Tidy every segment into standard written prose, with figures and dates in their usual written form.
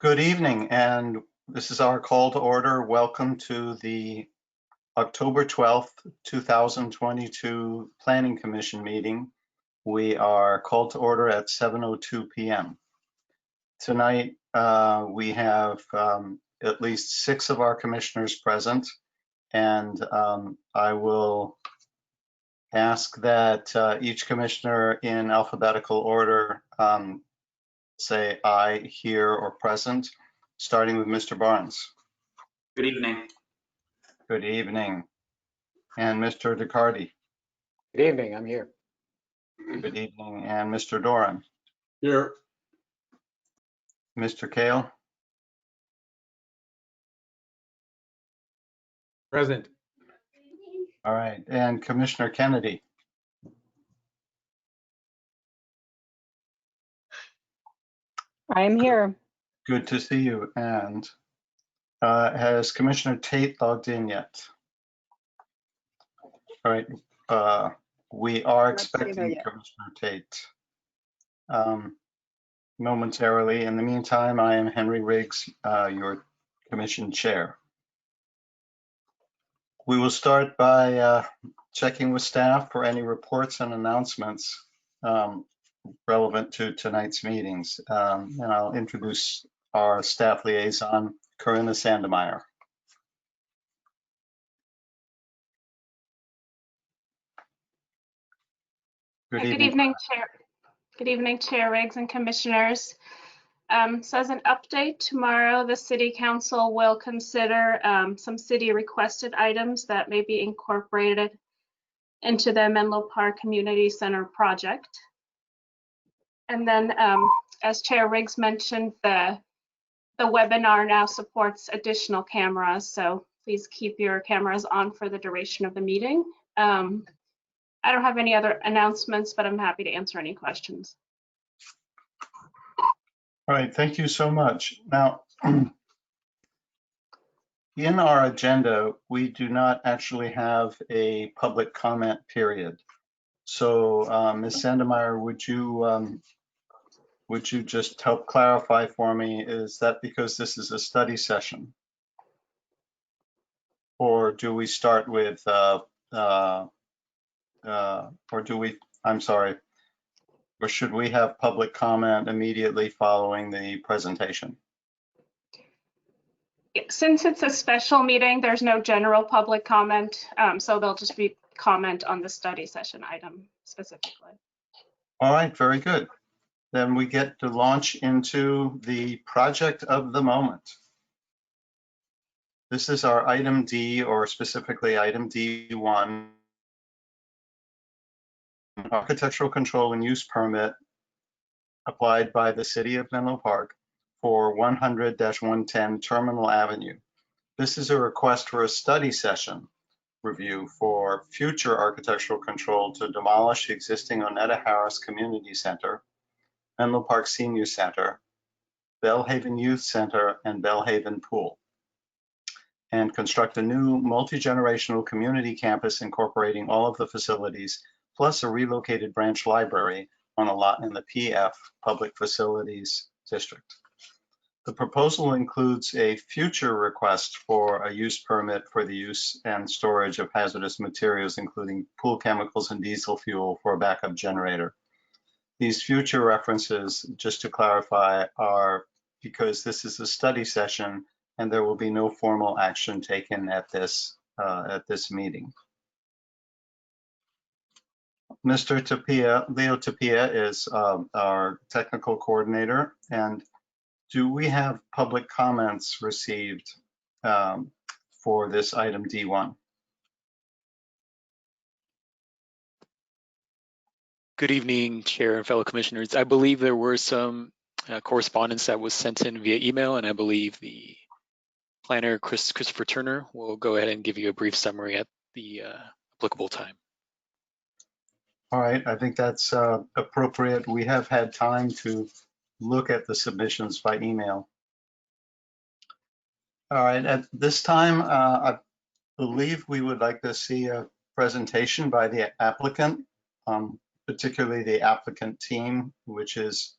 Good evening, and this is our call to order. Welcome to the October 12th, 2022 Planning Commission meeting. We are called to order at 7:02 p.m. Tonight, we have at least 6 of our commissioners present, and I will ask that each commissioner in alphabetical order say aye, here, or present, starting with Mr. Barnes. Good evening. Good evening. And Mr. DeCardi. Good evening, I'm here. Good evening. And Mr. Doran. Here. Mr. Kale. Present. All right. And Commissioner Kennedy. I am here. Good to see you. And has Commissioner Tate logged in yet? All right. We are expecting Commissioner Tate momentarily. In the meantime, I am Henry Riggs, your commission chair. We will start by checking with staff for any reports and announcements relevant to tonight's meetings. And I'll introduce our staff liaison, Corinna Sandemeyer. Good evening, Chair. Good evening, Chair Riggs and Commissioners. So as an update, tomorrow the City Council will consider some city requested items that may be incorporated into the Menlo Park Community Center project. And then, as Chair Riggs mentioned, the webinar now supports additional cameras, so please keep your cameras on for the duration of the meeting. I don't have any other announcements, but I'm happy to answer any questions. All right, thank you so much. Now, in our agenda, we do not actually have a public comment period. So, Ms. Sandemeyer, would you just help clarify for me, is that because this is a study session? Or do we start with, or should we have public comment immediately following the presentation? Since it's a special meeting, there's no general public comment, so there'll just be comment on the study session item specifically. All right, very good. Then we get to launch into the project of the moment. This is our item D, or specifically item D1, architectural control and use permit applied by the City of Menlo Park for 100-110 Terminal Avenue. This is a request for a study session review for future architectural control to demolish the existing Onetta Harris Community Center, Menlo Park Senior Center, Bellhaven Youth Center, and Bellhaven Pool, and construct a new multi-generational community campus incorporating all of the facilities, plus a relocated branch library on a lot in the PF, Public Facilities District. The proposal includes a future request for a use permit for the use and storage of hazardous materials, including pool chemicals and diesel fuel for a backup generator. These future references, just to clarify, are because this is a study session and there will be no formal action taken at this meeting. Mr. Tapia, Leo Tapia, is our technical coordinator. And do we have public comments received for this item D1? Good evening, Chair and fellow commissioners. I believe there were some correspondence that was sent in via email, and I believe the planner, Christopher Turner, will go ahead and give you a brief summary at the applicable time. All right, I think that's appropriate. We have had time to look at the submissions by email. All right, at this time, I believe we would like to see a presentation by the applicant, particularly the applicant team, which is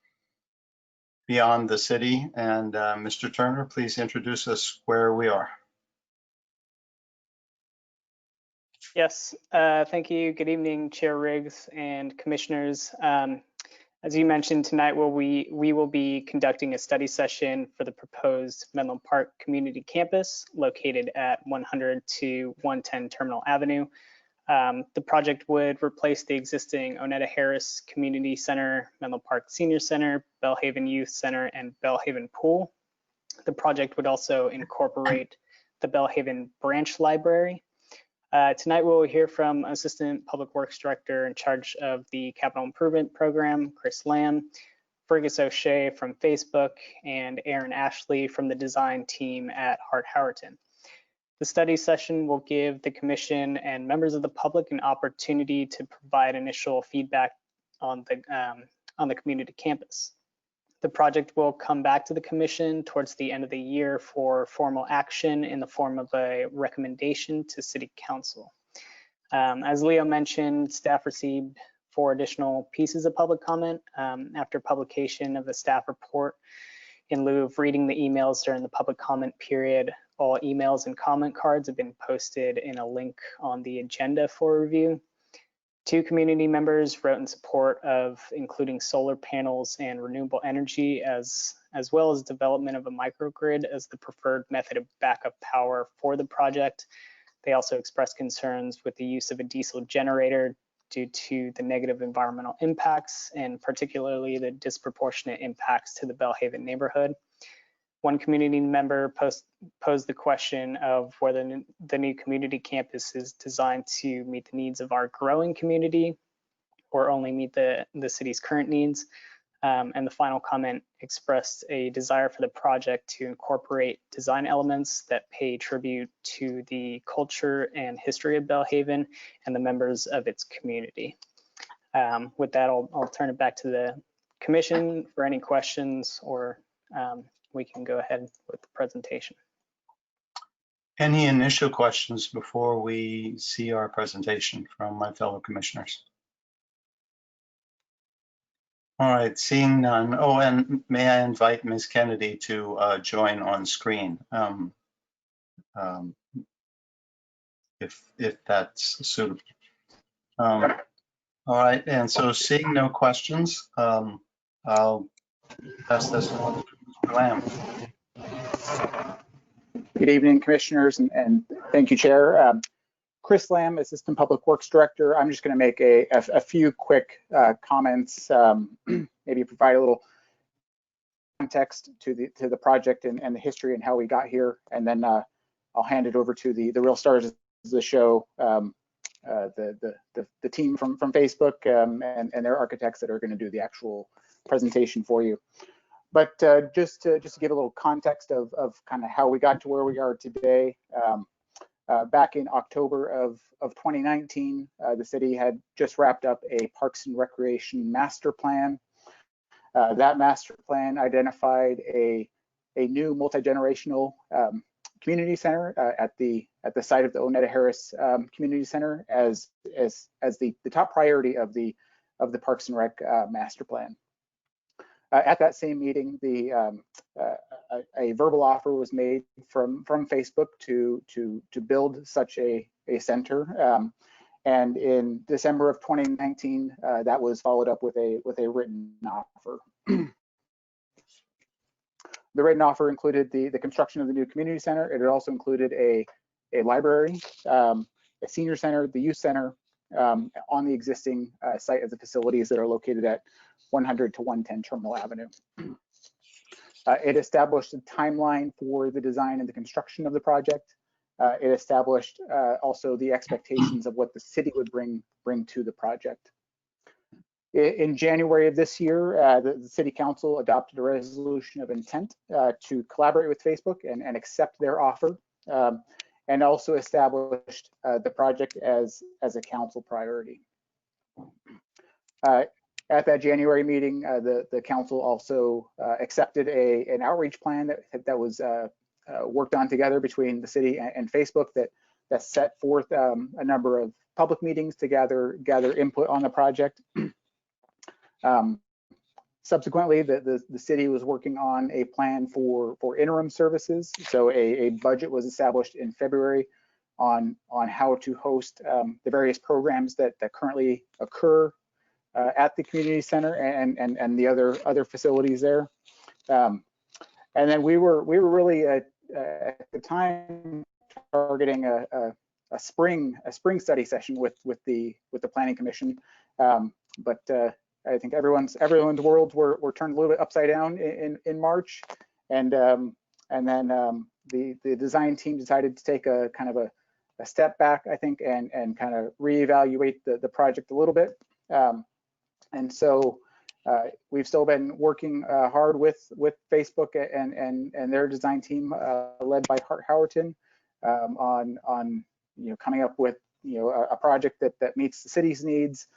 beyond the city. And Mr. Turner, please introduce us where we are. Yes, thank you. Good evening, Chair Riggs and commissioners. As you mentioned tonight, we will be conducting a study session for the proposed Menlo Park Community Campus located at 100 to 110 Terminal Avenue. The project would replace the existing Onetta Harris Community Center, Menlo Park Senior Center, Belhaven Youth Center, and Belhaven Pool. The project would also incorporate the Belhaven Branch Library. Tonight we'll hear from Assistant Public Works Director in charge of the Capital Improvement Program, Chris Lamb, Fergus O'Shea from Facebook, and Aaron Ashley from the design team at Hart-Howerton. The study session will give the Commission and members of the public an opportunity to provide initial feedback on the community campus. The project will come back to the Commission towards the end of the year for formal action in the form of a recommendation to City Council. As Leo mentioned, staff received 4 additional pieces of public comment after publication of the staff report. In lieu of reading the emails during the public comment period, all emails and comment cards have been posted in a link on the agenda for review. 2 community members wrote in support of including solar panels and renewable energy as well as development of a microgrid as the preferred method of backup power for the project. They also expressed concerns with the use of a diesel generator due to the negative environmental impacts and particularly the disproportionate impacts to the Belhaven neighborhood. One community member posed the question of whether the new community campus is designed to meet the needs of our growing community or only meet the city's current needs. And the final comment expressed a desire for the project to incorporate design elements that pay tribute to the culture and history of Belhaven and the members of its community. With that, I'll turn it back to the Commission for any questions, or we can go ahead with the presentation. Any initial questions before we see our presentation from my fellow commissioners? All right, seeing none. Oh, and may I invite Ms. Kennedy to join on screen, if that's suitable. All right, and so seeing no questions, I'll pass this on to Mr. Lamb. Good evening, commissioners, and thank you, Chair. Chris Lamb, Assistant Public Works Director. I'm just going to make a few quick comments, maybe provide a little context to the project and the history and how we got here, and then I'll hand it over to the real stars of the show, the team from Facebook and their architects that are going to do the actual presentation for you. But just to give a little context of kind of how we got to where we are today. Back in October of 2019, the city had just wrapped up a Parks and Recreation master plan. That master plan identified a new multi-generational community center at the site of the Onetta Harris Community Center as the top priority of the Parks and Rec master plan. At that same meeting, a verbal offer was made from Facebook to build such a center, and in December of 2019, that was followed up with a written offer. The written offer included the construction of the new community center. It also included a library, a senior center, the youth center, on the existing site of the facilities that are located at 100 to 110 Terminal Avenue. It established a timeline for the design and the construction of the project. It established also the expectations of what the city would bring to the project. In January of this year, the City Council adopted a resolution of intent to collaborate with Facebook and accept their offer, and also established the project as a council priority. At that January meeting, the council also accepted an outreach plan that was worked on together between the city and Facebook that set forth a number of public meetings to gather input on the project. Subsequently, the city was working on a plan for interim services. So a budget was established in February on how to host the various programs that currently occur at the community center and the other facilities there. And then we were really at the time targeting a spring study session with the Planning Commission, but I think everyone's worlds were turned a little bit upside down in March, and then the design team decided to take a kind of a step back, I think, and kind of reevaluate the project a little bit. And so we've still been working hard with Facebook and their design team led by Hart Howerton on coming up with a project that meets the city's needs,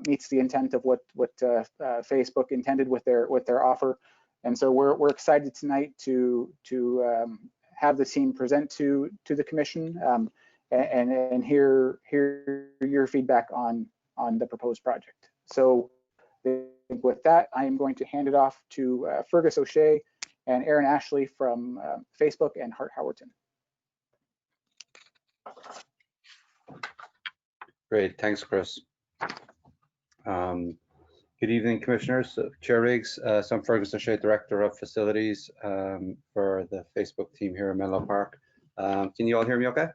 meets the intent of what Facebook intended with their offer. And so we're excited tonight to have the team present to the commission and hear your feedback on the proposed project. So with that, I am going to hand it off to Fergus O'Shea and Aaron Ashley from Facebook and Hart Howerton. Great, thanks, Chris. Good evening, Commissioners. Chair Riggs, so I'm Fergus O'Shea, Director of Facilities for the Facebook team here in Menlo Park. Can you all hear me okay?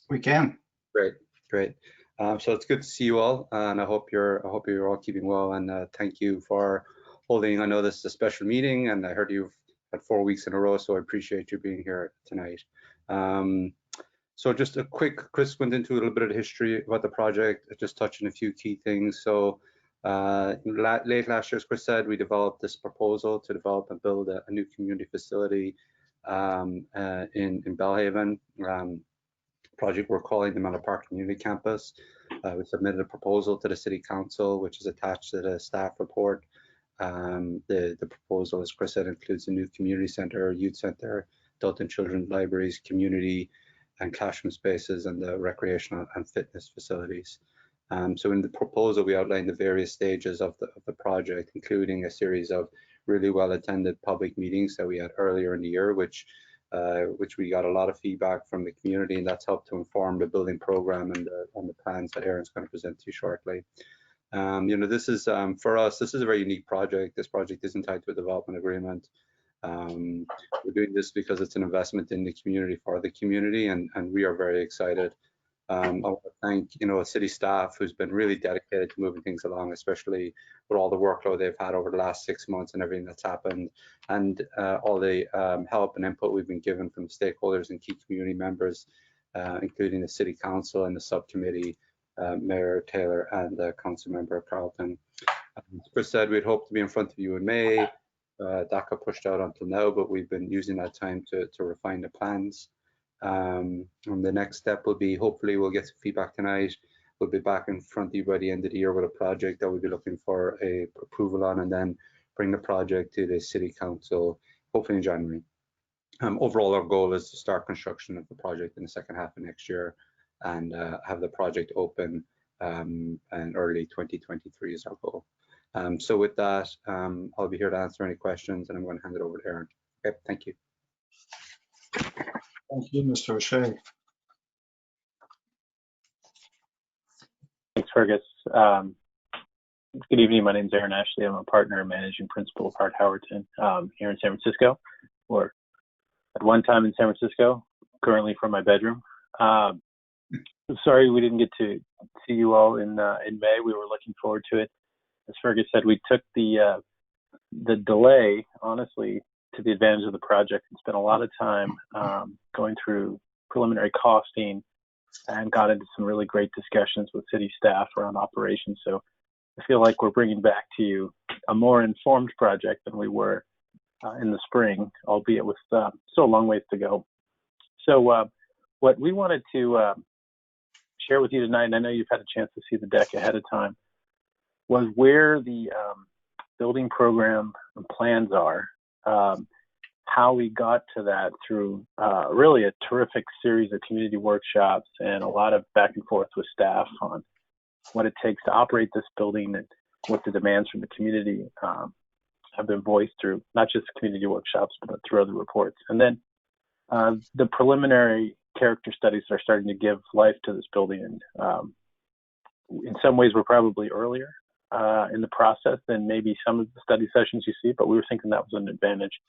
We can. Great, great. So it's good to see you all, and I hope you're all keeping well. And thank you for holding. I know this is a special meeting, and I heard you've had 4 weeks in a row, so I appreciate you being here tonight. So just a quick, Chris went into a little bit of the history about the project, just touching a few key things. So late last year, as Chris said, we developed this proposal to develop and build a new community facility in Belhaven. Project we're calling the Menlo Park Community Campus. We submitted a proposal to the City Council, which is attached to the staff report. The proposal, as Chris said, includes a new community center, youth center, adult and children's libraries, community and classroom spaces, and the recreational and fitness facilities. So in the proposal, we outlined the various stages of the project, including a series of really well-attended public meetings that we had earlier in the year, which we got a lot of feedback from the community, and that's helped to inform the building program and the plans that Aaron's going to present to you shortly. This is for us, this is a very unique project. This project isn't tied to a development agreement. We're doing this because it's an investment in the community for the community, and we are very excited. I want to thank city staff who's been really dedicated to moving things along, especially with all the workload they've had over the last 6 months and everything that's happened, and all the help and input we've been given from stakeholders and key community members, including the City Council and the subcommittee, Mayor Taylor and Council Member Carlton. As Chris said, we'd hoped to be in front of you in May. That got pushed out until now, but we've been using that time to refine the plans. And the next step will be, hopefully we'll get some feedback tonight. We'll be back in front of you by the end of the year with a project that we'll be looking for a approval on, and then bring the project to the City Council, hopefully in January. Overall, our goal is to start construction of the project in the second half of next year and have the project open in early 2023 is our goal. So with that, I'll be here to answer any questions, and I'm going to hand it over to Aaron. Okay, thank you. Thank you, Mr. O'Shea. Thanks, Fergus. Good evening. My name is Aaron Ashley. I'm a partner and managing principal of Hart Howerton here in San Francisco, or at one time in San Francisco, currently from my bedroom. I'm sorry we didn't get to see you all in May. We were looking forward to it. As Fergus said, we took the delay, honestly, to the advantage of the project and spent a lot of time going through preliminary costing and got into some really great discussions with city staff around operations. So I feel like we're bringing back to you a more informed project than we were in the spring, albeit with still a long ways to go. So what we wanted to share with you tonight, and I know you've had a chance to see the deck ahead of time, was where the building program plans are, how we got to that through really a terrific series of community workshops and a lot of back and forth with staff on what it takes to operate this building and what the demands from the community have been voiced through not just community workshops, but through other reports. And then the preliminary character studies are starting to give life to this building. And in some ways, we're probably earlier in the process than maybe some of the study sessions you see, but we were thinking that was an advantage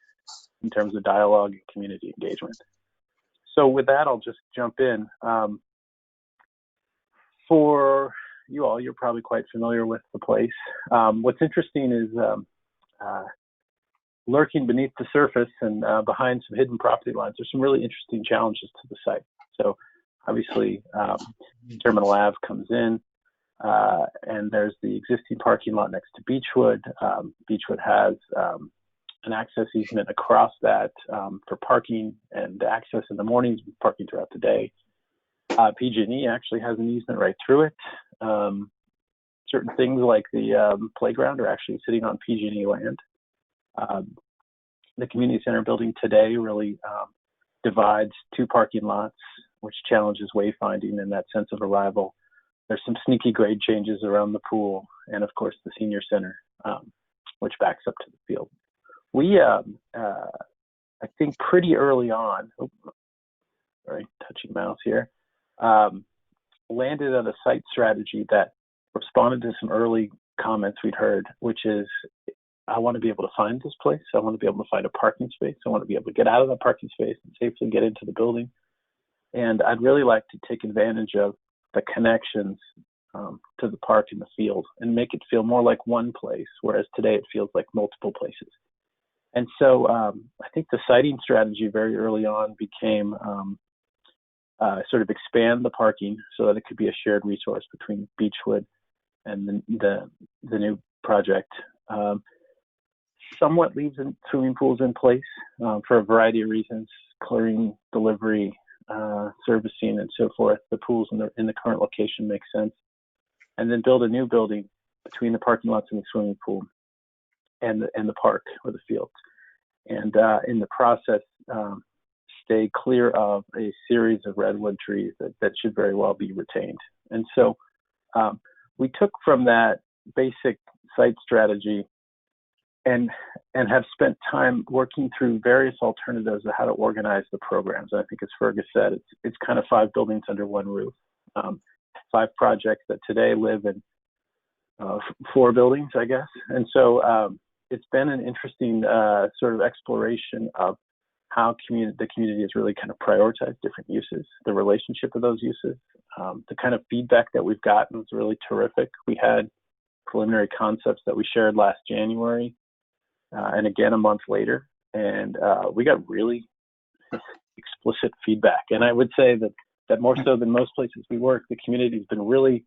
in terms of dialogue and community engagement. So with that, I'll just jump in. For you all, you're probably quite familiar with the place. What's interesting is lurking beneath the surface and behind some hidden property lines, there's some really interesting challenges to the site. So obviously, Terminal Ave comes in, and there's the existing parking lot next to Beechwood. Beechwood has an access easement across that for parking and access in the mornings, parking throughout the day. PG&E actually has an easement right through it. Certain things like the playground are actually sitting on PG&E land. The community center building today really divides two parking lots, which challenges wayfinding and that sense of arrival. There's some sneaky grade changes around the pool, and of course the senior center, which backs up to the field. We, I think pretty early on, sorry, touching mouse here, landed on a site strategy that responded to some early comments we'd heard, which is, I want to be able to find this place. I want to be able to find a parking space. I want to be able to get out of the parking space and safely get into the building. And I'd really like to take advantage of the connections to the park and the field and make it feel more like one place, whereas today it feels like multiple places. And so I think the siting strategy very early on became sort of expand the parking so that it could be a shared resource between Beechwood and the new project. Somewhat leaves swimming pools in place for a variety of reasons, clearing, delivery, servicing, and so forth. The pools in the current location make sense. And then build a new building between the parking lots and the swimming pool and the park or the fields. And in the process, stay clear of a series of redwood trees that should very well be retained. And so we took from that basic site strategy and have spent time working through various alternatives of how to organize the programs. I think as Fergus said, it's kind of 5 buildings under one roof, 5 projects that today live in 4 buildings, I guess. And so it's been an interesting sort of exploration of how the community has really kind of prioritized different uses, the relationship of those uses. The kind of feedback that we've gotten was really terrific. We had preliminary concepts that we shared last January and again a month later, and we got really explicit feedback. And I would say that more so than most places we work, the community has been really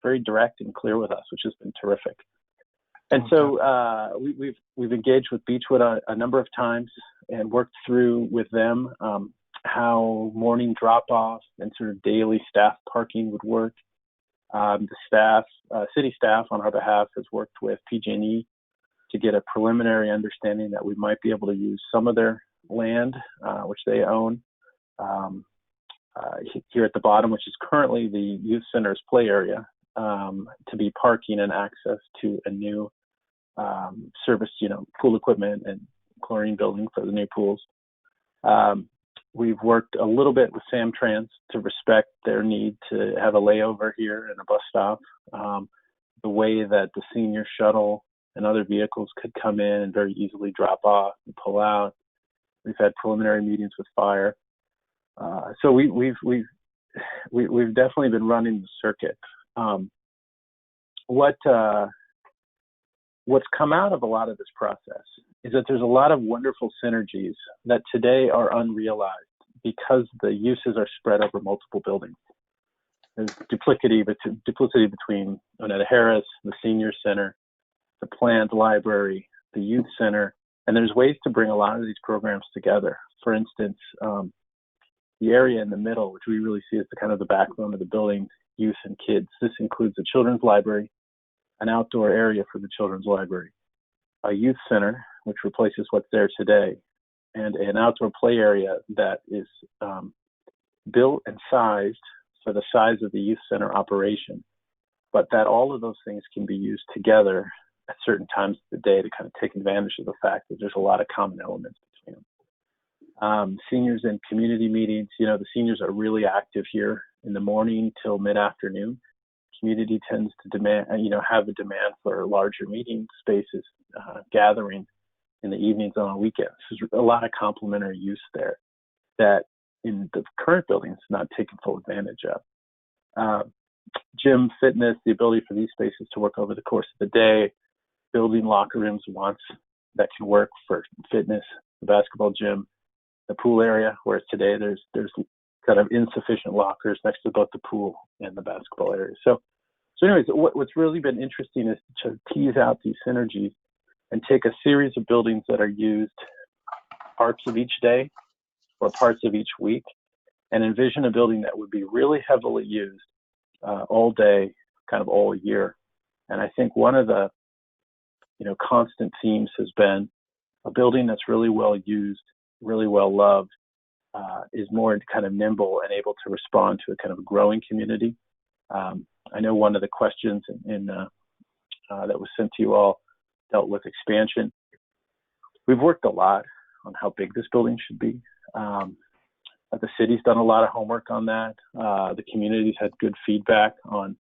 very direct and clear with us, which has been terrific. And so we've engaged with Beechwood a number of times and worked through with them how morning drop-off and sort of daily staff parking would work. The staff, city staff on our behalf, has worked with PG&E to get a preliminary understanding that we might be able to use some of their land, which they own, here at the bottom, which is currently the youth center's play area, to be parking and access to a new service, pool equipment and chlorine building for the new pools. We've worked a little bit with Samtrans to respect their need to have a layover here and a bus stop, the way that the senior shuttle and other vehicles could come in and very easily drop off and pull out. We've had preliminary meetings with fire. So we've definitely been running the circuit. What's come out of a lot of this process is that there's a lot of wonderful synergies that today are unrealized because the uses are spread over multiple buildings. There's duplicity between Onetta Harris, the senior center, the plant library, the youth center, and there's ways to bring a lot of these programs together. For instance, the area in the middle, which we really see as the kind of the backbone of the building, youth and kids. This includes a children's library, an outdoor area for the children's library, a youth center, which replaces what's there today, and an outdoor play area that is built and sized for the size of the youth center operation, but that all of those things can be used together at certain times of the day to kind of take advantage of the fact that there's a lot of common elements between them. Seniors and community meetings, the seniors are really active here in the morning till mid-afternoon. Community tends to demand, have a demand for larger meeting spaces, gatherings in the evenings and on weekends. There's a lot of complementary use there that in the current building is not taken full advantage of. Gym, fitness, the ability for these spaces to work over the course of the day, building locker rooms once that can work for fitness, the basketball gym, the pool area, whereas today there's kind of insufficient lockers next to both the pool and the basketball area. So anyways, what's really been interesting is to tease out these synergies and take a series of buildings that are used parts of each day or parts of each week and envision a building that would be really heavily used all day, kind of all year. And I think one of the constant themes has been a building that's really well used, really well loved, is more kind of nimble and able to respond to a kind of growing community. I know one of the questions that was sent to you all dealt with expansion. We've worked a lot on how big this building should be. The city's done a lot of homework on that. The community's had good feedback on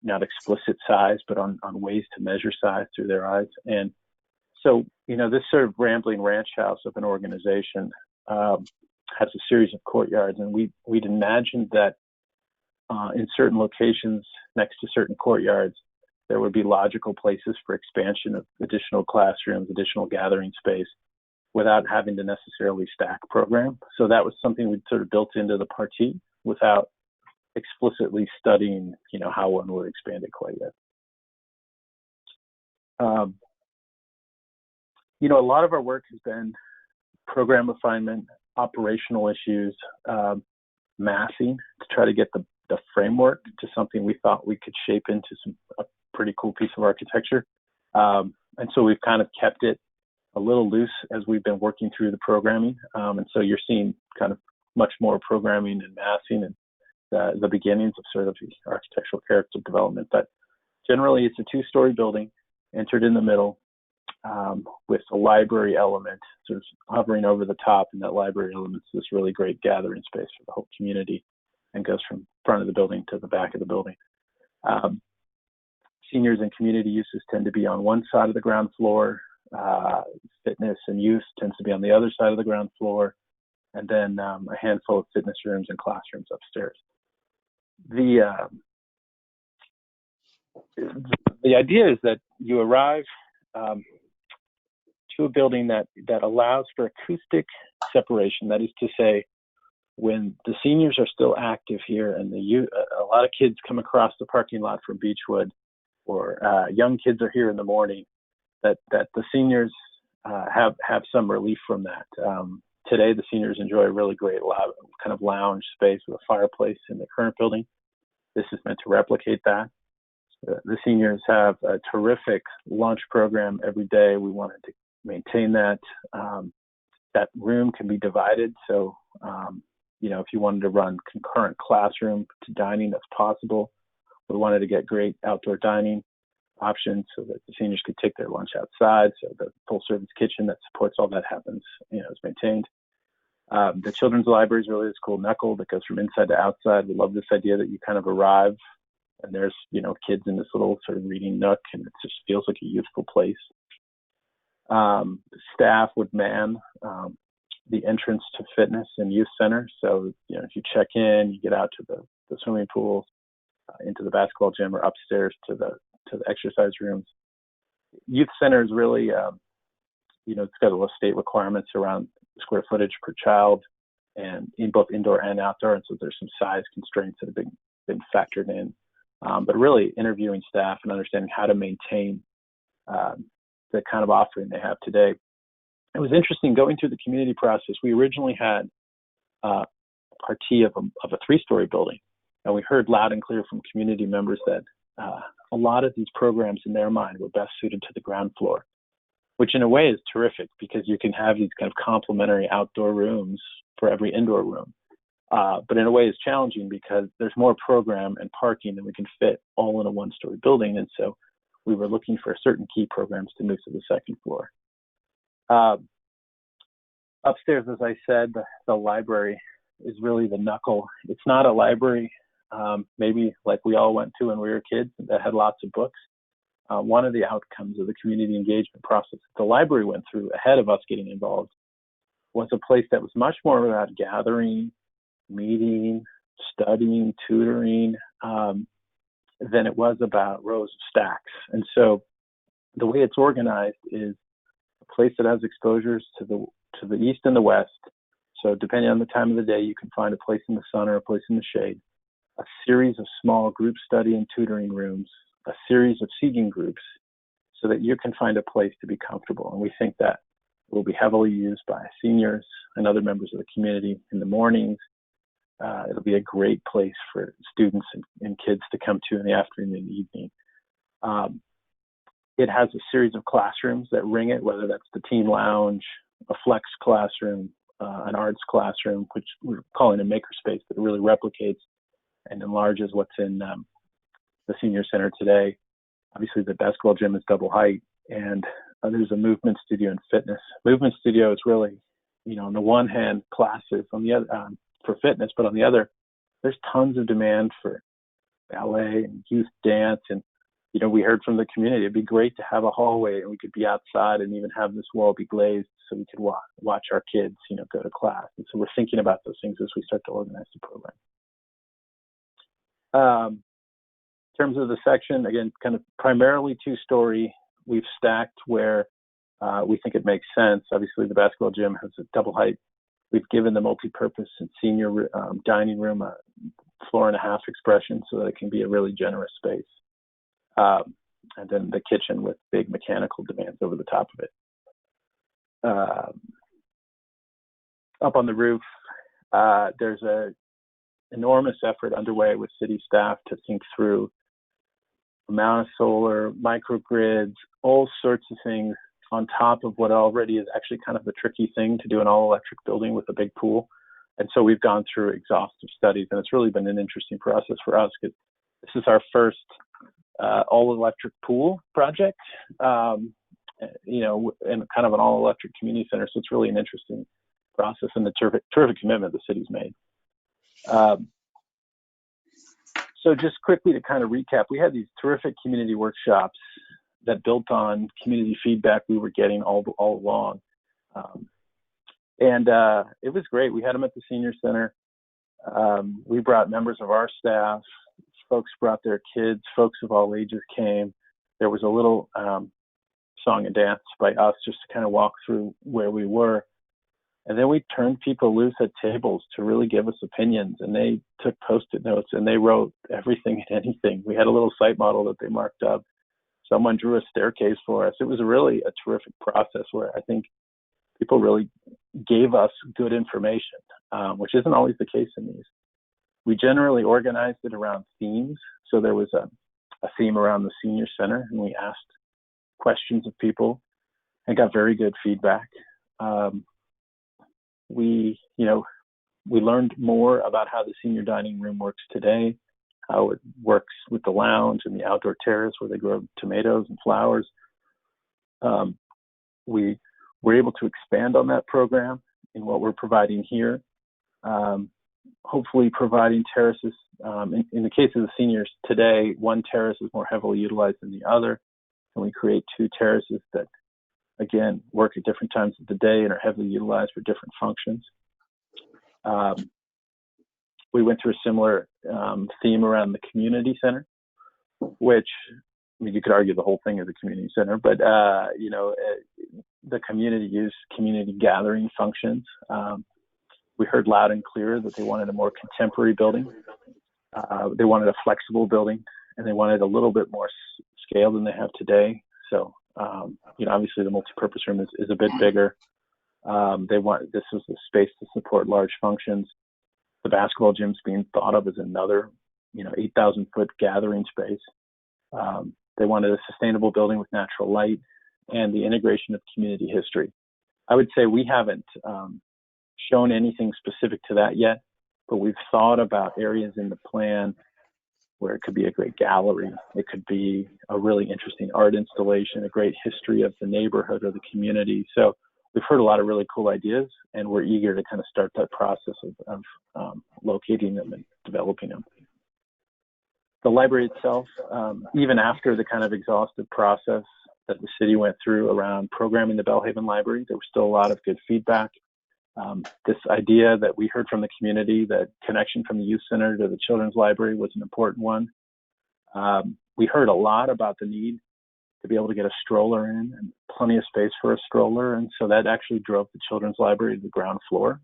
not explicit size, but on ways to measure size through their eyes. And so, this sort of rambling ranch house of an organization has a series of courtyards, and we'd imagined that in certain locations next to certain courtyards, there would be logical places for expansion of additional classrooms, additional gathering space, without having to necessarily stack program. So that was something we'd sort of built into the partie without explicitly studying, how one would expand it quite yet. A lot of our work has been program refinement, operational issues, massing to try to get the framework to something we thought we could shape into a pretty cool piece of architecture. And so we've kind of kept it a little loose as we've been working through the programming. And so you're seeing kind of much more programming and massing and the beginnings of sort of the architectural character development. But generally, it's a two-story building entered in the middle with a library element sort of hovering over the top, and that library element is this really great gathering space for the whole community and goes from front of the building to the back of the building. Seniors and community uses tend to be on one side of the ground floor. Fitness and youth tends to be on the other side of the ground floor, and then a handful of fitness rooms and classrooms upstairs. The idea is that you arrive to a building that allows for acoustic separation. That is to say, when the seniors are still active here and a lot of kids come across the parking lot from Beechwood, or young kids are here in the morning, that the seniors have some relief from that. Today, the seniors enjoy a really great kind of lounge space with a fireplace in the current building. This is meant to replicate that. The seniors have a terrific lunch program every day. We wanted to maintain that. That room can be divided. So, if you wanted to run concurrent classroom to dining, that's possible. We wanted to get great outdoor dining options so that the seniors could take their lunch outside. So the full service kitchen that supports all that happens, is maintained. The children's library is really this cool knuckle that goes from inside to outside. We love this idea that you kind of arrive and there's, kids in this little sort of reading nook, and it just feels like a youthful place. The staff would man the entrance to fitness and youth center. So, if you check in, you get out to the swimming pool, into the basketball gym, or upstairs to the exercise rooms. Youth center is really, it's got a lot of state requirements around square footage per child, and in both indoor and outdoor. And so there's some size constraints that have been factored in. But really interviewing staff and understanding how to maintain the kind of offering they have today. It was interesting going through the community process. We originally had a partie of a three-story building, and we heard loud and clear from community members that a lot of these programs in their mind were best suited to the ground floor, which in a way is terrific because you can have these kind of complementary outdoor rooms for every indoor room. But in a way is challenging because there's more program and parking than we can fit all in a one-story building. And so we were looking for certain key programs to move to the second floor. Upstairs, as I said, the library is really the knuckle. It's not a library, maybe like we all went to when we were kids that had lots of books. One of the outcomes of the community engagement process that the library went through ahead of us getting involved was a place that was much more about gathering, meeting, studying, tutoring, than it was about rows of stacks. And so the way it's organized is a place that has exposures to the east and the west. So depending on the time of the day, you can find a place in the sun or a place in the shade, a series of small group study and tutoring rooms, a series of seating groups, so that you can find a place to be comfortable. And we think that will be heavily used by seniors and other members of the community in the mornings. It'll be a great place for students and kids to come to in the afternoon and evening. It has a series of classrooms that ring it, whether that's the teen lounge, a flex classroom, an arts classroom, which we're calling a makerspace that really replicates and enlarges what's in the senior center today. Obviously, the basketball gym is double height, and there's a movement studio and fitness. Movement studio is really, on the one hand, classes, on the other, for fitness, but on the other, there's tons of demand for ballet and youth dance. And, we heard from the community, it'd be great to have a hallway and we could be outside and even have this wall be glazed so we could watch our kids, go to class. And so we're thinking about those things as we start to organize the program. In terms of the section, again, kind of primarily two-story. We've stacked where we think it makes sense. Obviously, the basketball gym has a double height. We've given the multi-purpose and senior dining room a 4.5 expression so that it can be a really generous space. And then the kitchen with big mechanical demands over the top of it. Up on the roof, there's an enormous effort underway with city staff to think through amount of solar, microgrids, all sorts of things on top of what already is actually kind of a tricky thing to do an all-electric building with a big pool. And so we've gone through exhaustive studies, and it's really been an interesting process for us because this is our first all-electric pool project, and kind of an all-electric community center. So it's really an interesting process and the terrific commitment the city's made. So just quickly to kind of recap, we had these terrific community workshops that built on community feedback we were getting all along. And it was great. We had them at the senior center. We brought members of our staff. Folks brought their kids. Folks of all ages came. There was a little song and dance by us just to kind of walk through where we were. And then we turned people loose at tables to really give us opinions. And they took Post-it notes and they wrote everything and anything. We had a little site model that they marked up. Someone drew a staircase for us. It was really a terrific process where I think people really gave us good information, which isn't always the case in these. We generally organized it around themes. So there was a theme around the senior center, and we asked questions of people and got very good feedback. We learned more about how the senior dining room works today, how it works with the lounge and the outdoor terrace where they grow tomatoes and flowers. We were able to expand on that program in what we're providing here. Hopefully providing terraces. In the case of the seniors today, one terrace is more heavily utilized than the other. And we create two terraces that, again, work at different times of the day and are heavily utilized for different functions. We went through a similar theme around the community center, which, you could argue the whole thing is a community center, but, the community use community gathering functions. We heard loud and clear that they wanted a more contemporary building. They wanted a flexible building, and they wanted a little bit more scale than they have today. So, obviously the multipurpose room is a bit bigger. This was a space to support large functions. The basketball gym's being thought of as another, 8,000 foot gathering space. They wanted a sustainable building with natural light and the integration of community history. I would say we haven't shown anything specific to that yet, but we've thought about areas in the plan where it could be a great gallery. It could be a really interesting art installation, a great history of the neighborhood or the community. So we've heard a lot of really cool ideas, and we're eager to kind of start that process of locating them and developing them. The library itself, even after the kind of exhaustive process that the city went through around programming the Belhaven Library, there was still a lot of good feedback. This idea that we heard from the community, that connection from the youth center to the children's library was an important one. We heard a lot about the need to be able to get a stroller in and plenty of space for a stroller. And so that actually drove the children's library to the ground floor,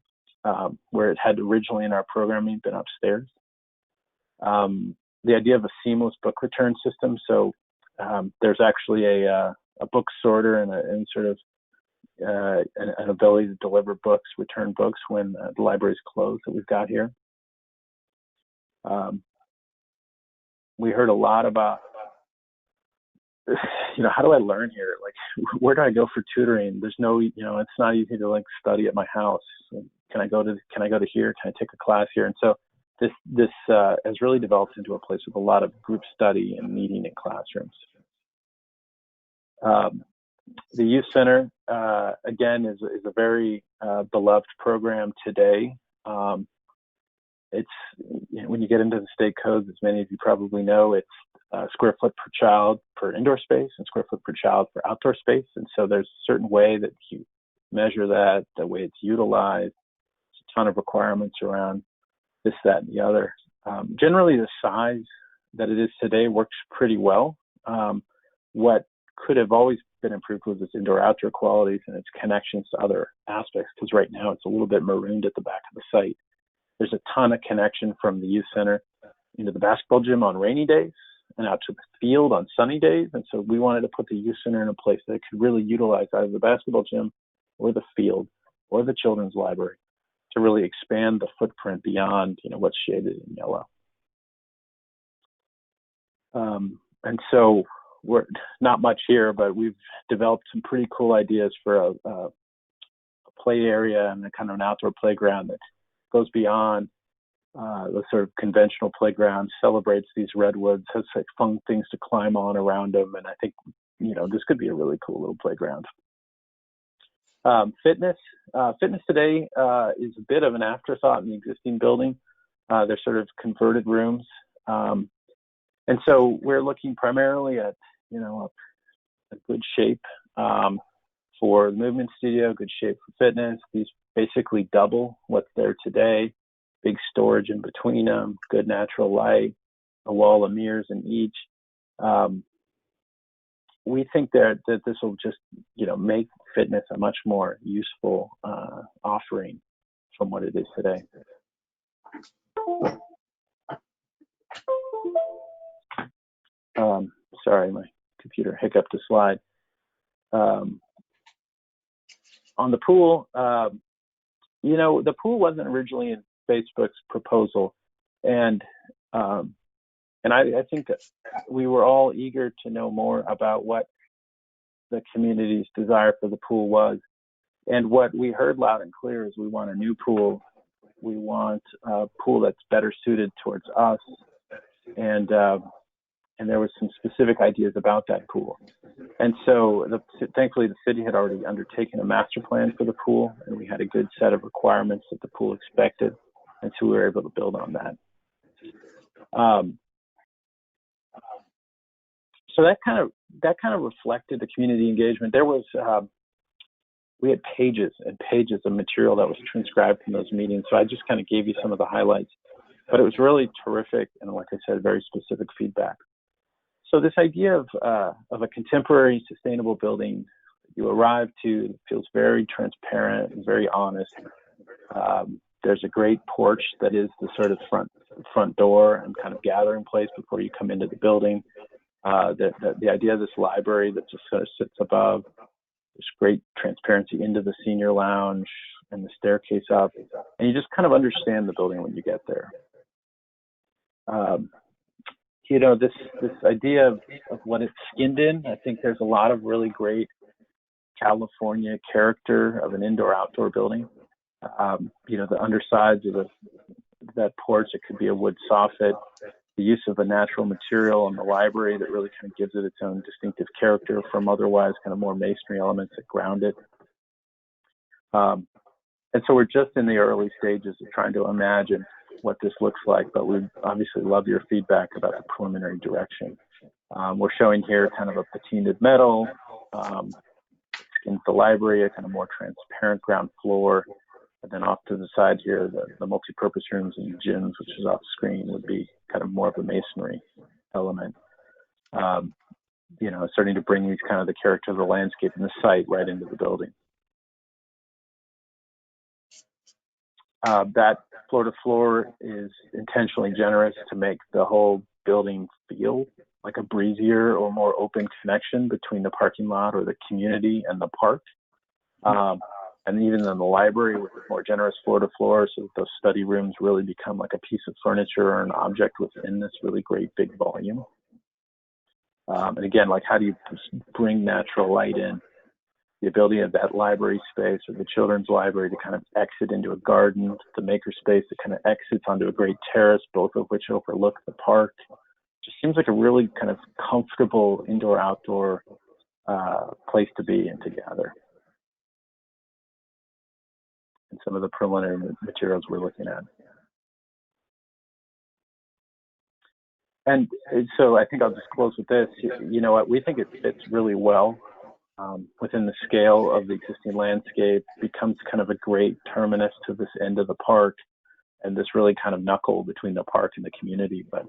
where it had originally in our programming been upstairs. The idea of a seamless book return system. So there's actually a book sorter and sort of an ability to deliver books, return books when the library is closed that we've got here. We heard a lot about, how do I learn here? Like, where do I go for tutoring? There's no, it's not easy to like study at my house. Can I go to here? Can I take a class here? And so this has really developed into a place with a lot of group study and meeting in classrooms. The youth center, again, is a very beloved program today. It's, when you get into the state codes, as many of you probably know, it's square foot per child per indoor space and square foot per child for outdoor space. And so there's a certain way that you measure that, the way it's utilized. There's a ton of requirements around this, that, and the other. Generally, the size that it is today works pretty well. What could have always been improved was its indoor-outdoor qualities and its connections to other aspects, because right now it's a little bit marooned at the back of the site. There's a ton of connection from the youth center into the basketball gym on rainy days and out to the field on sunny days. And so we wanted to put the youth center in a place that could really utilize either the basketball gym or the field or the children's library to really expand the footprint beyond, what's shaded in yellow. And so we're not much here, but we've developed some pretty cool ideas for a play area and a kind of an outdoor playground that goes beyond the sort of conventional playground, celebrates these redwoods, has like fun things to climb on around them. And I think, this could be a really cool little playground. Fitness today is a bit of an afterthought in the existing building. They're sort of converted rooms. And so we're looking primarily at, a good shape for the movement studio, good shape for fitness. These basically double what's there today. Big storage in between them, good natural light, a wall of mirrors in each. We think that this will just, make fitness a much more useful offering from what it is today. Sorry, my computer hiccuped a slide. On the pool, the pool wasn't originally in Facebook's proposal, and I think that we were all eager to know more about what the community's desire for the pool was. And what we heard loud and clear is we want a new pool. We want a pool that's better suited towards us. And there was some specific ideas about that pool. And so thankfully the city had already undertaken a master plan for the pool, and we had a good set of requirements that the pool expected. And so we were able to build on that. So that kind of reflected the community engagement. There was, we had pages and pages of material that was transcribed from those meetings. So I just kind of gave you some of the highlights, but it was really terrific. And like I said, very specific feedback. So this idea of a contemporary sustainable building you arrive to feels very transparent and very honest. There's a great porch that is the sort of front door and kind of gathering place before you come into the building. The idea of this library that just sort of sits above, there's great transparency into the senior lounge and the staircase up, and you just kind of understand the building when you get there. This idea of what it's skinned in, I think there's a lot of really great California character of an indoor-outdoor building. The undersides of that porch, it could be a wood soffit. the use of a natural material in the library that really kind of gives it its own distinctive character from otherwise kind of more masonry elements that ground it. And so we're just in the early stages of trying to imagine what this looks like, but we obviously love your feedback about the preliminary direction. We're showing here kind of a patinaed metal, in the library, a kind of more transparent ground floor, and then off to the side here, the multi-purpose rooms and gyms, which is off screen, would be kind of more of a masonry element. You know, starting to bring these kind of the character of the landscape and the site right into the building. That floor to floor is intentionally generous to make the whole building feel like a breezier or more open connection between the parking lot or the community and the park. And even in the library with a more generous floor to floor, so that those study rooms really become like a piece of furniture or an object within this really great big volume. And again, like how do you bring natural light in? The ability of that library space or the children's library to kind of exit into a garden, the maker space that kind of exits onto a great terrace, both of which overlook the park. Just seems like a really kind of comfortable indoor-outdoor place to be and to gather. And some of the preliminary materials we're looking at. And so I think I'll just close with this. You know what, we think it fits really well within the scale of the existing landscape, becomes kind of a great terminus to this end of the park and this really kind of knuckle between the park and the community. But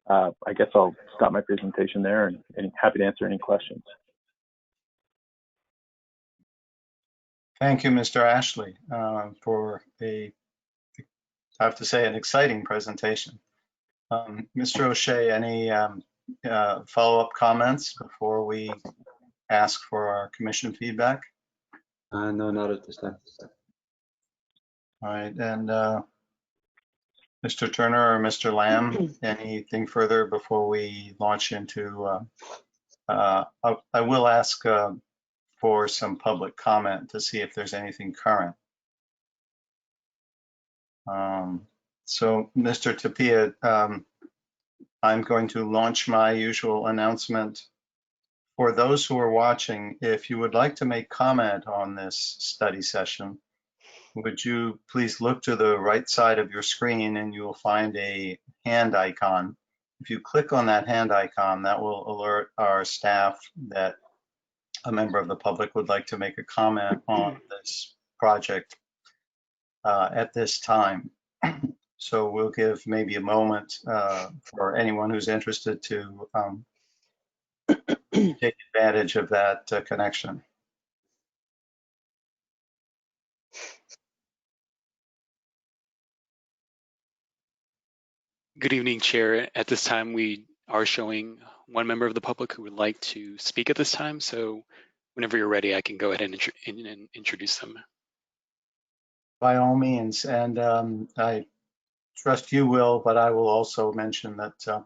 I guess I'll stop my presentation there and happy to answer any questions. Thank you, Mr. Ashley, for I have to say, an exciting presentation. Mr. O'Shea, any follow-up comments before we ask for our commission feedback? No, not at this time. All right, and Mr. Turner or Mr. Lamb, anything further before we launch into, I will ask for some public comment to see if there's anything current. So Mr. Tapia, I'm going to launch my usual announcement. For those who are watching, if you would like to make comment on this study session, would you please look to the right side of your screen and you will find a hand icon. If you click on that hand icon, that will alert our staff that a member of the public would like to make a comment on this project at this time. So we'll give maybe a moment for anyone who's interested to take advantage of that connection. Good evening, Chair. At this time, we are showing one member of the public who would like to speak at this time. So whenever you're ready, I can go ahead and introduce them. By all means, and I trust you will, but I will also mention that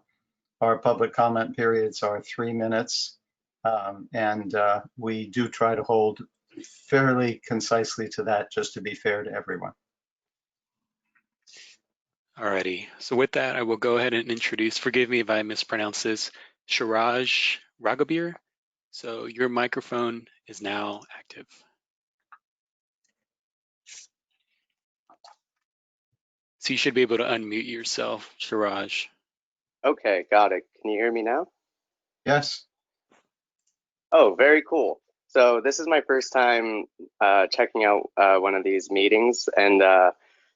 our public comment periods are 3 minutes, and we do try to hold fairly concisely to that, just to be fair to everyone. Alrighty, so with that, I will go ahead and introduce, forgive me if I mispronounce this, Shiraj Raghabir. So your microphone is now active. So you should be able to unmute yourself, Shiraj. Okay, got it. Can you hear me now? Yes. Oh, very cool. So this is my first time checking out one of these meetings, and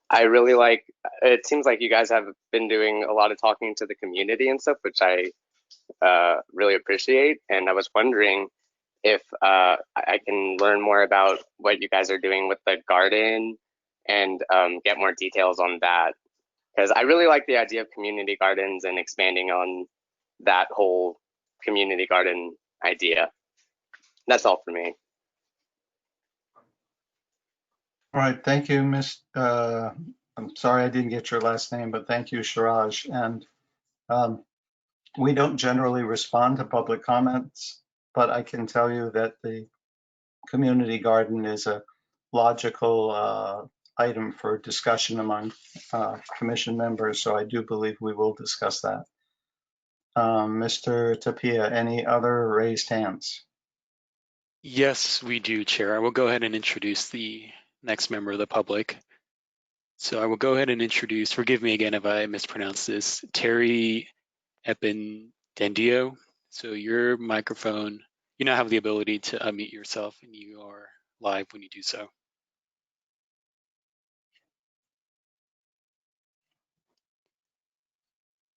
I really like, it seems like you guys have been doing a lot of talking to the community and stuff, which I really appreciate. And I was wondering if I can learn more about what you guys are doing with the garden and get more details on that. Because I really like the idea of community gardens and expanding on that whole community garden idea. That's all for me. All right, thank you, Miss. I'm sorry I didn't get your last name, but thank you, Shiraj. And we don't generally respond to public comments, but I can tell you that the community garden is a logical item for discussion among commission members, so I do believe we will discuss that. Mr. Tapia, any other raised hands? Yes, we do, Chair. I will go ahead and introduce the next member of the public. So I will go ahead and introduce, forgive me again if I mispronounce this, Terry Ependendio. So your microphone, you now have the ability to unmute yourself, and you are live when you do so.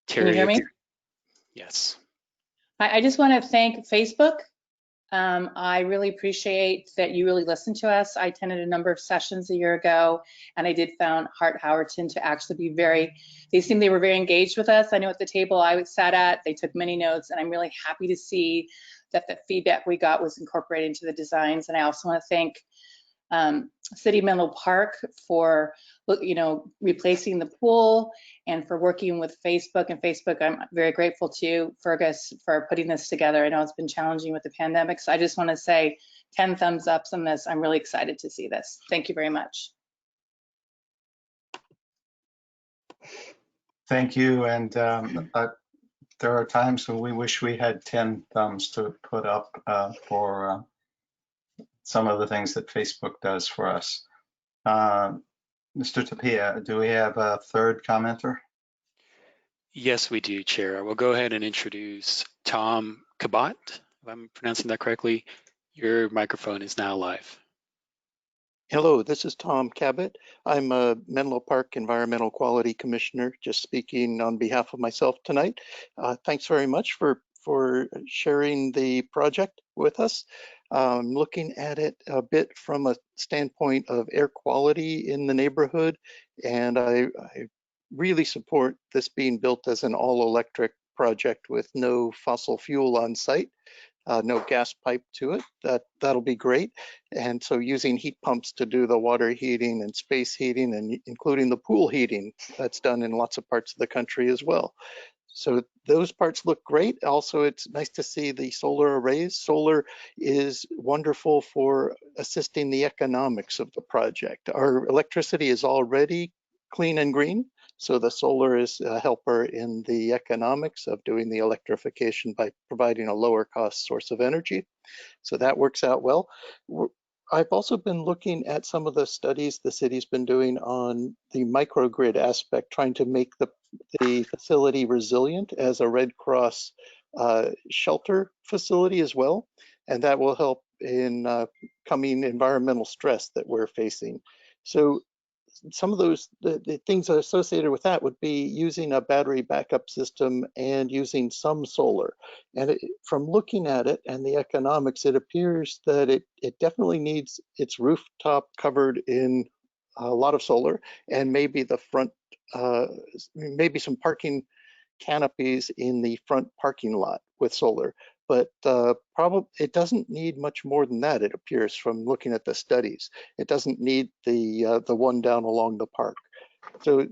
Terry, Can you hear me? Yes. I just want to thank Facebook. I really appreciate that you really listened to us. I attended a number of sessions a year ago, and I did found Hart-Howerton to actually be they were very engaged with us. I know at the table I sat at, they took many notes, and I'm really happy to see that the feedback we got was incorporated into the designs. And I also want to thank City of Menlo Park for, replacing the pool, and for working with Facebook. And Facebook, I'm very grateful to Fergus for putting this together. I know it's been challenging with the pandemic, so I just want to say 10 thumbs up on this. I'm really excited to see this. Thank you very much. Thank you. And there are times when we wish we had 10 thumbs to put up for some of the things that Facebook does for us. Mr. Tapia, do we have a third commenter? Yes, we do, Chair. I will go ahead and introduce Tom Cabot, if I'm pronouncing that correctly. Your microphone is now live. Hello, this is Tom Cabot. I'm a Menlo Park Environmental Quality Commissioner, just speaking on behalf of myself tonight. Thanks very much for sharing the project with us. Looking at it a bit from a standpoint of air quality in the neighborhood, and I really support this being built as an all-electric project with no fossil fuel on site. No gas pipe to it. That'll be great. And so using heat pumps to do the water heating and space heating, and including the pool heating, that's done in lots of parts of the country as well. So those parts look great. Also, it's nice to see the solar arrays. Solar is wonderful for assisting the economics of the project. Our electricity is already clean and green, so the solar is a helper in the economics of doing the electrification by providing a lower cost source of energy. So that works out well. I've also been looking at some of the studies the city's been doing on the microgrid aspect, trying to make the facility resilient as a Red Cross shelter facility as well. And that will help in coming environmental stress that we're facing. So some of those, the things associated with that would be using a battery backup system and using some solar. And from looking at it and the economics, it appears that it definitely needs its rooftop covered in a lot of solar, and maybe the front, maybe some parking canopies in the front parking lot with solar. But probably it doesn't need much more than that, it appears, from looking at the studies. It doesn't need the one down along the park. So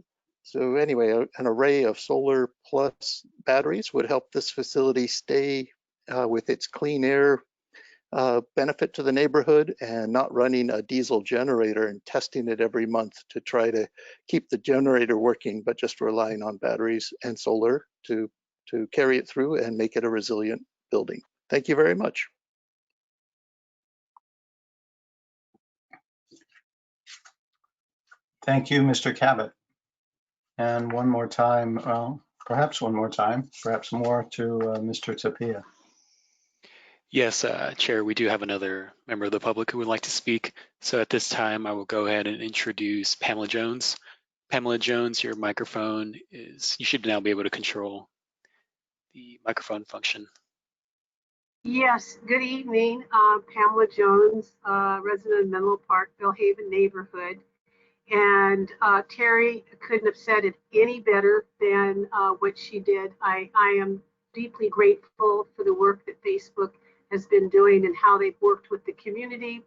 anyway, an array of solar plus batteries would help this facility stay with its clean air benefit to the neighborhood, and not running a diesel generator and testing it every month to try to keep the generator working, but just relying on batteries and solar to carry it through and make it a resilient building. Thank you very much. Thank you, Mr. Cabot. And one more time, well, perhaps one more time, perhaps more to Mr. Tapia. Yes, Chair, we do have another member of the public who would like to speak. So at this time, I will go ahead and introduce Pamela Jones. Pamela Jones, your microphone is, you should now be able to control the microphone function. Yes, good evening. Pamela Jones, resident of Menlo Park, Bellhaven neighborhood. And Terry couldn't have said it any better than what she did. I am deeply grateful for the work that Facebook has been doing and how they've worked with the community,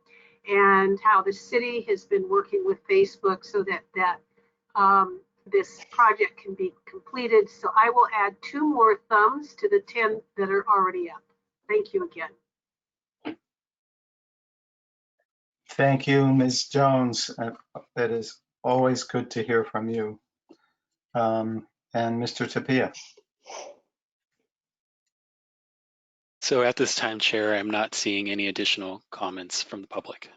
and how the city has been working with Facebook so that this project can be completed. So I will add 2 more thumbs to the 10 that are already up. Thank you again. Thank you, Ms. Jones. That is always good to hear from you. And Mr. Tapia. So at this time, Chair, I'm not seeing any additional comments from the public.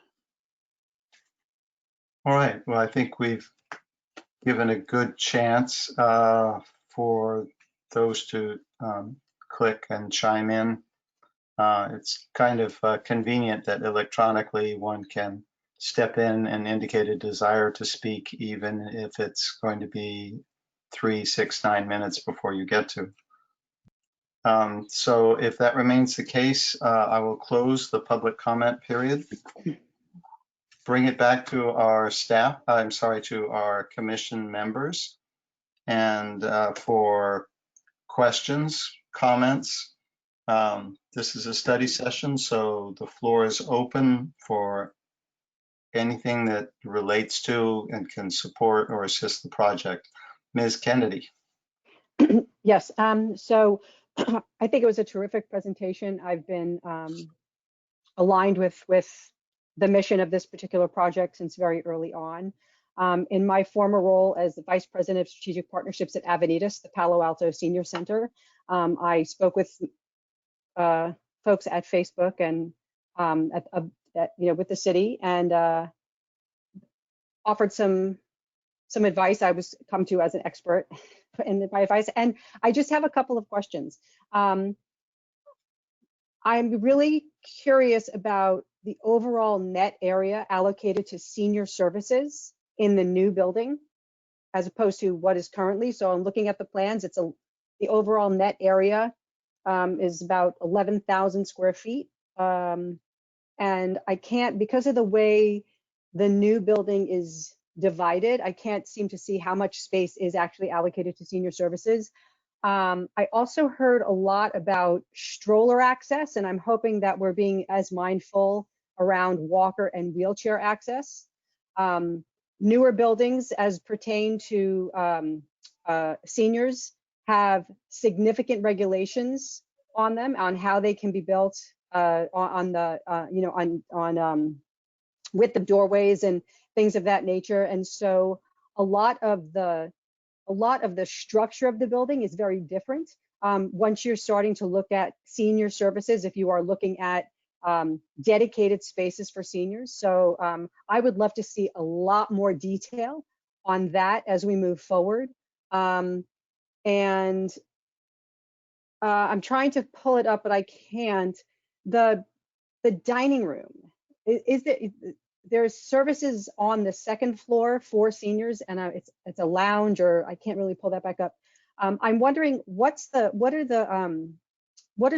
All right, well, I think we've given a good chance for those to click and chime in. It's kind of convenient that electronically one can step in and indicate a desire to speak, even if it's going to be 3, 6, 9 minutes before you get to. So if that remains the case, I will close the public comment period. Bring it back to our staff, I'm sorry, to our commission members. And for questions, comments, this is a study session, so the floor is open for anything that relates to and can support or assist the project. Ms. Kennedy. Yes, so I think it was a terrific presentation. I've been aligned with the mission of this particular project since very early on. In my former role as the Vice President of Strategic Partnerships at Avenidas, the Palo Alto Senior Center, I spoke with folks at Facebook and with the city, and offered some advice I was come to as an expert in my advice. And I just have a couple of questions. I'm really curious about the overall net area allocated to senior services in the new building, as opposed to what is currently. So I'm looking at the plans. The overall net area is about 11,000 square feet. And I can't, because of the way the new building is divided, I can't seem to see how much space is actually allocated to senior services. I also heard a lot about stroller access, and I'm hoping that we're being as mindful around walker and wheelchair access. Newer buildings as pertain to seniors have significant regulations on them, on how they can be built, with the doorways and things of that nature. And so a lot of the structure of the building is very different. Once you're starting to look at senior services, if you are looking at dedicated spaces for seniors. So I would love to see a lot more detail on that as we move forward. And I'm trying to pull it up, but I can't. The dining room, there's services on the second floor for seniors, and it's a lounge, or I can't really pull that back up. I'm wondering what is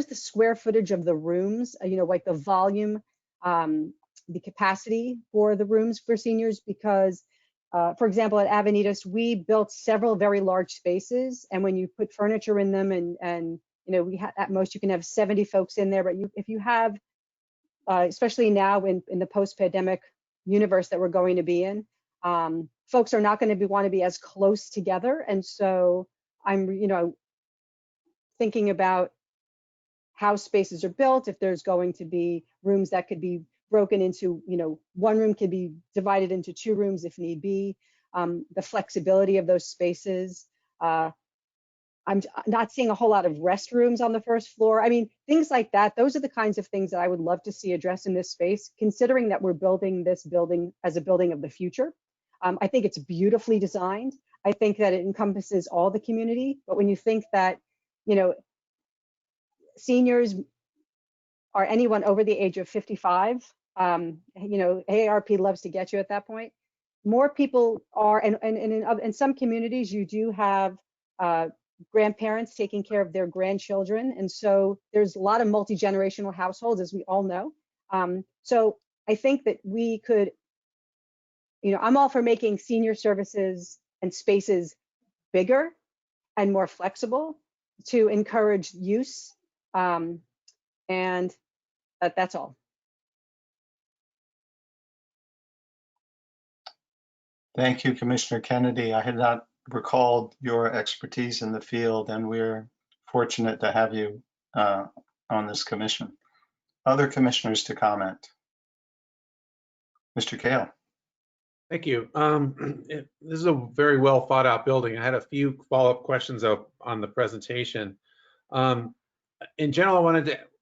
the square footage of the rooms, like the volume, the capacity for the rooms for seniors, because for example, at Avenidas, we built several very large spaces, and when you put furniture in them, and at most you can have 70 folks in there, but if you have especially now in the post-pandemic universe that we're going to be in, folks are not going to want to be as close together. And so I'm, thinking about how spaces are built, if there's going to be rooms that could be broken into, one room could be divided into 2 rooms if need be, the flexibility of those spaces. I'm not seeing a whole lot of restrooms on the first floor. I mean, things like that. Those are the kinds of things that I would love to see addressed in this space, considering that we're building this building as a building of the future. I think it's beautifully designed. I think that it encompasses all the community. But when you think that, seniors or anyone over the age of 55, AARP loves to get you at that point. More people are, and in some communities, you do have grandparents taking care of their grandchildren. And so there's a lot of multi-generational households, as we all know. So I think that we could, I'm all for making senior services and spaces bigger and more flexible to encourage use. And that's all. Thank you, Commissioner Kennedy. I had not recalled your expertise in the field, and we're fortunate to have you on this commission. Other commissioners to comment? Mr. Kale. Thank you. This is a very well thought out building. I had a few follow-up questions on the presentation. In general,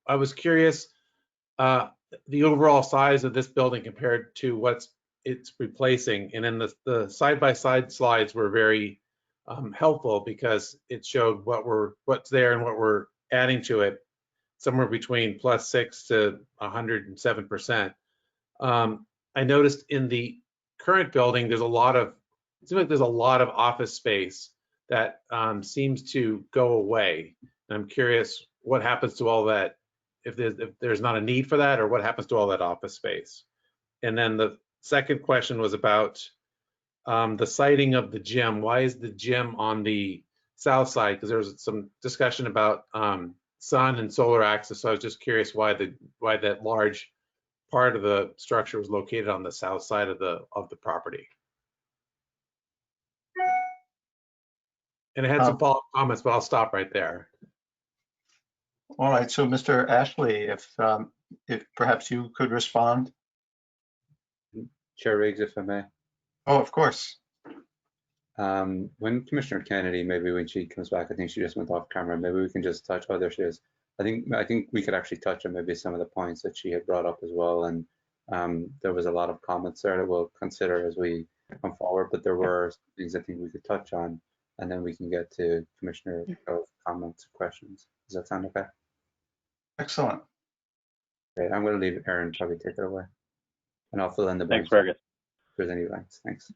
I was curious, the overall size of this building compared to what it's replacing. And then the side-by-side slides were very helpful because it showed what's there and what we're adding to it, somewhere between +6 to 107%. I noticed in the current building, it seems like there's a lot of office space that seems to go away. And I'm curious what happens to all that, if there's not a need for that, or what happens to all that office space. And then the second question was about the siting of the gym. Why is the gym on the south side? Because there was some discussion about sun and solar access. So I was just curious why that large part of the structure was located on the south side of the property. And I had some follow-up comments, but I'll stop right there. All right, so Mr. Ashley, if perhaps you could respond. Chair Riggs, if I may. Oh, of course. When Commissioner Kennedy, maybe when she comes back, I think she just went off camera, maybe we can just touch, oh, there she is. I think we could actually touch on maybe some of the points that she had brought up as well. And there was a lot of comments there that we'll consider as we come forward, but there were things I think we could touch on, and then we can get to Commissioner comments, questions. Does that sound okay? Excellent. Okay, I'm going to leave Aaron probably take it away, and I'll fill in the blanks. Thanks, Fergus. If there's any blanks, thanks.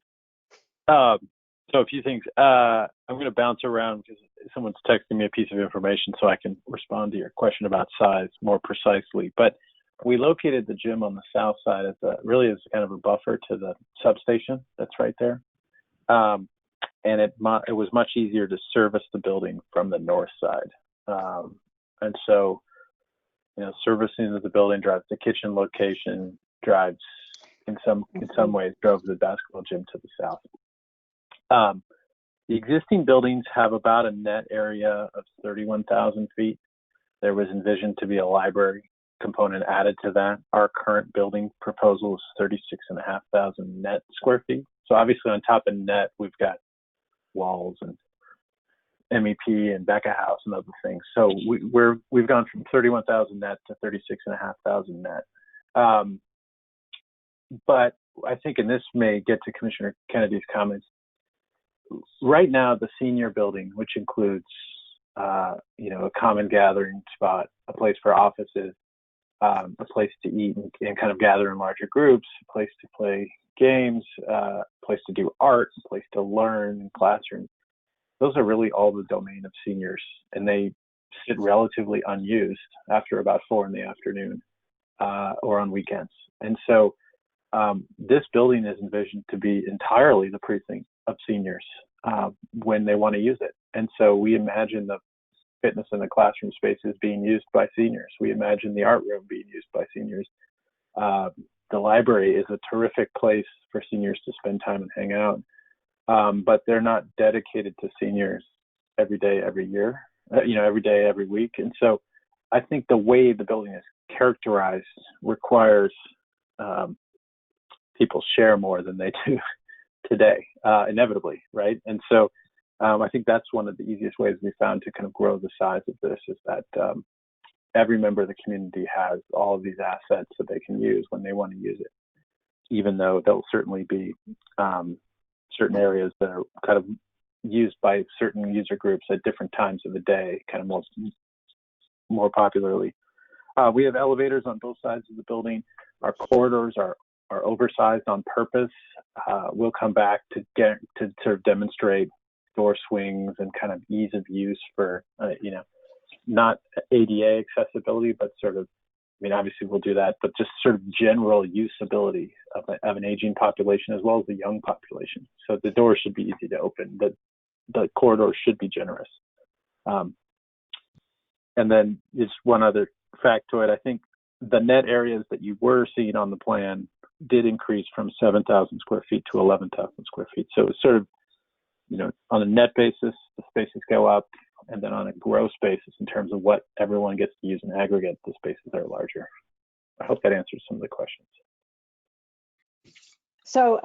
So a few things. I'm going to bounce around because someone's texting me a piece of information so I can respond to your question about size more precisely. But we located the gym on the south side as really as kind of a buffer to the substation that's right there. And it was much easier to service the building from the north side. And so, servicing the building drives the kitchen location, drives in some ways drove the basketball gym to the south. The existing buildings have about a net area of 31,000 feet. There was envisioned to be a library component added to that. Our current building proposal is 36,500 net square feet. So obviously on top of net, we've got walls and MEP and Becca House and other things. So we've gone from 31,000 net to 36,500 net. But I think, and this may get to Commissioner Kennedy's comments, right now the senior building, which includes a common gathering spot, a place for offices, a place to eat and kind of gather in larger groups, a place to play games, a place to do art, a place to learn in classrooms. Those are really all the domain of seniors, and they sit relatively unused after about 4 p.m. Or on weekends. And so this building is envisioned to be entirely the precinct of seniors when they want to use it. And so we imagine the fitness and the classroom spaces being used by seniors. We imagine the art room being used by seniors. The library is a terrific place for seniors to spend time and hang out. But they're not dedicated to seniors every day, every year, every day, every week. And so I think the way the building is characterized requires people share more than they do today, inevitably, right? And so I think that's one of the easiest ways we found to kind of grow the size of this, is that every member of the community has all of these assets that they can use when they want to use it, even though there'll certainly be certain areas that are kind of used by certain user groups at different times of the day, kind of more popularly. We have elevators on both sides of the building. Our corridors are oversized on purpose. We'll come back to sort of demonstrate door swings and kind of ease of use for, not ADA accessibility, but sort of, obviously we'll do that, but just sort of general usability of an aging population as well as the young population. So the doors should be easy to open. The corridors should be generous. And then just one other factoid, I think the net areas that you were seeing on the plan did increase from 7,000 square feet to 11,000 square feet. So it's sort of, on a net basis, the spaces go up, and then on a gross basis, in terms of what everyone gets to use in aggregate, the spaces are larger. I hope that answers some of the questions. So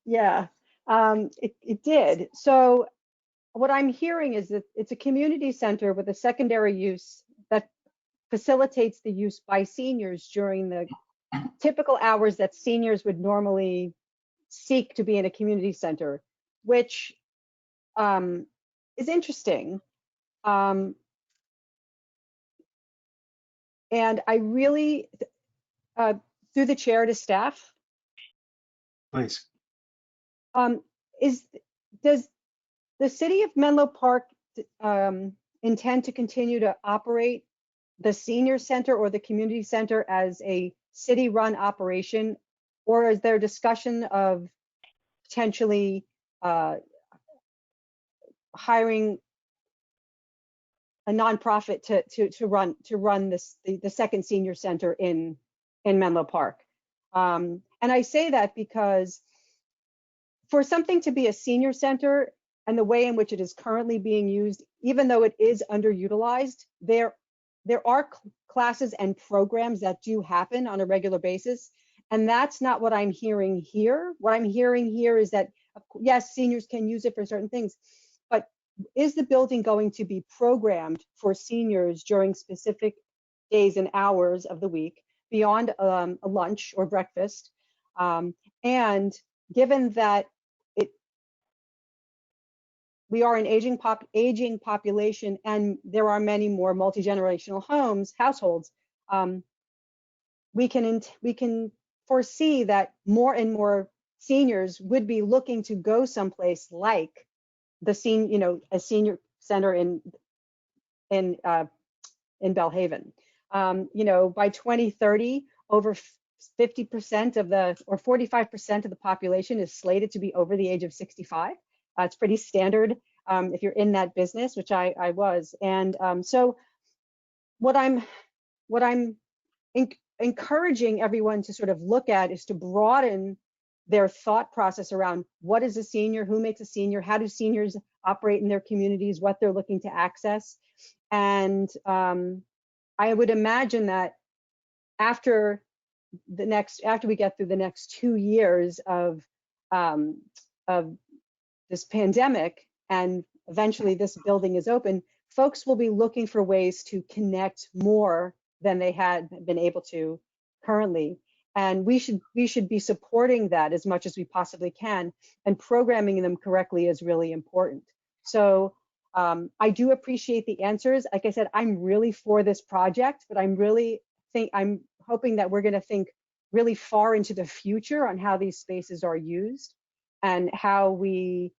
Yeah, it did. So what I'm hearing is that it's a community center with a secondary use that facilitates the use by seniors during the typical hours that seniors would normally seek to be in a community center, which is interesting. And I really, through the chair to staff, Please. Does the city of Menlo Park intend to continue to operate the senior center or the community center as a city-run operation, or is there discussion of potentially hiring a nonprofit to run this the second senior center in Menlo Park? And I say that because for something to be a senior center and the way in which it is currently being used, even though it is underutilized, there are classes and programs that do happen on a regular basis. And that's not what I'm hearing here. What I'm hearing here is that, yes, seniors can use it for certain things, but is the building going to be programmed for seniors during specific days and hours of the week beyond a lunch or breakfast? And given that we are an aging population and there are many more multi-generational households, we can foresee that more and more seniors would be looking to go someplace like a senior center in Belhaven. By 2030, over 50% of or 45% of the population is slated to be over the age of 65. It's pretty standard if you're in that business, which I was. And so what I'm encouraging everyone to sort of look at is to broaden their thought process around what is a senior, who makes a senior, how do seniors operate in their communities, what they're looking to access. And I would imagine that after we get through the next 2 years of this pandemic and eventually this building is open, folks will be looking for ways to connect more than they had been able to currently. And we should be supporting that as much as we possibly can, and programming them correctly is really important. So I do appreciate the answers. Like I said, I'm really for this project, but I'm hoping that we're going to think really far into the future on how these spaces are used and how we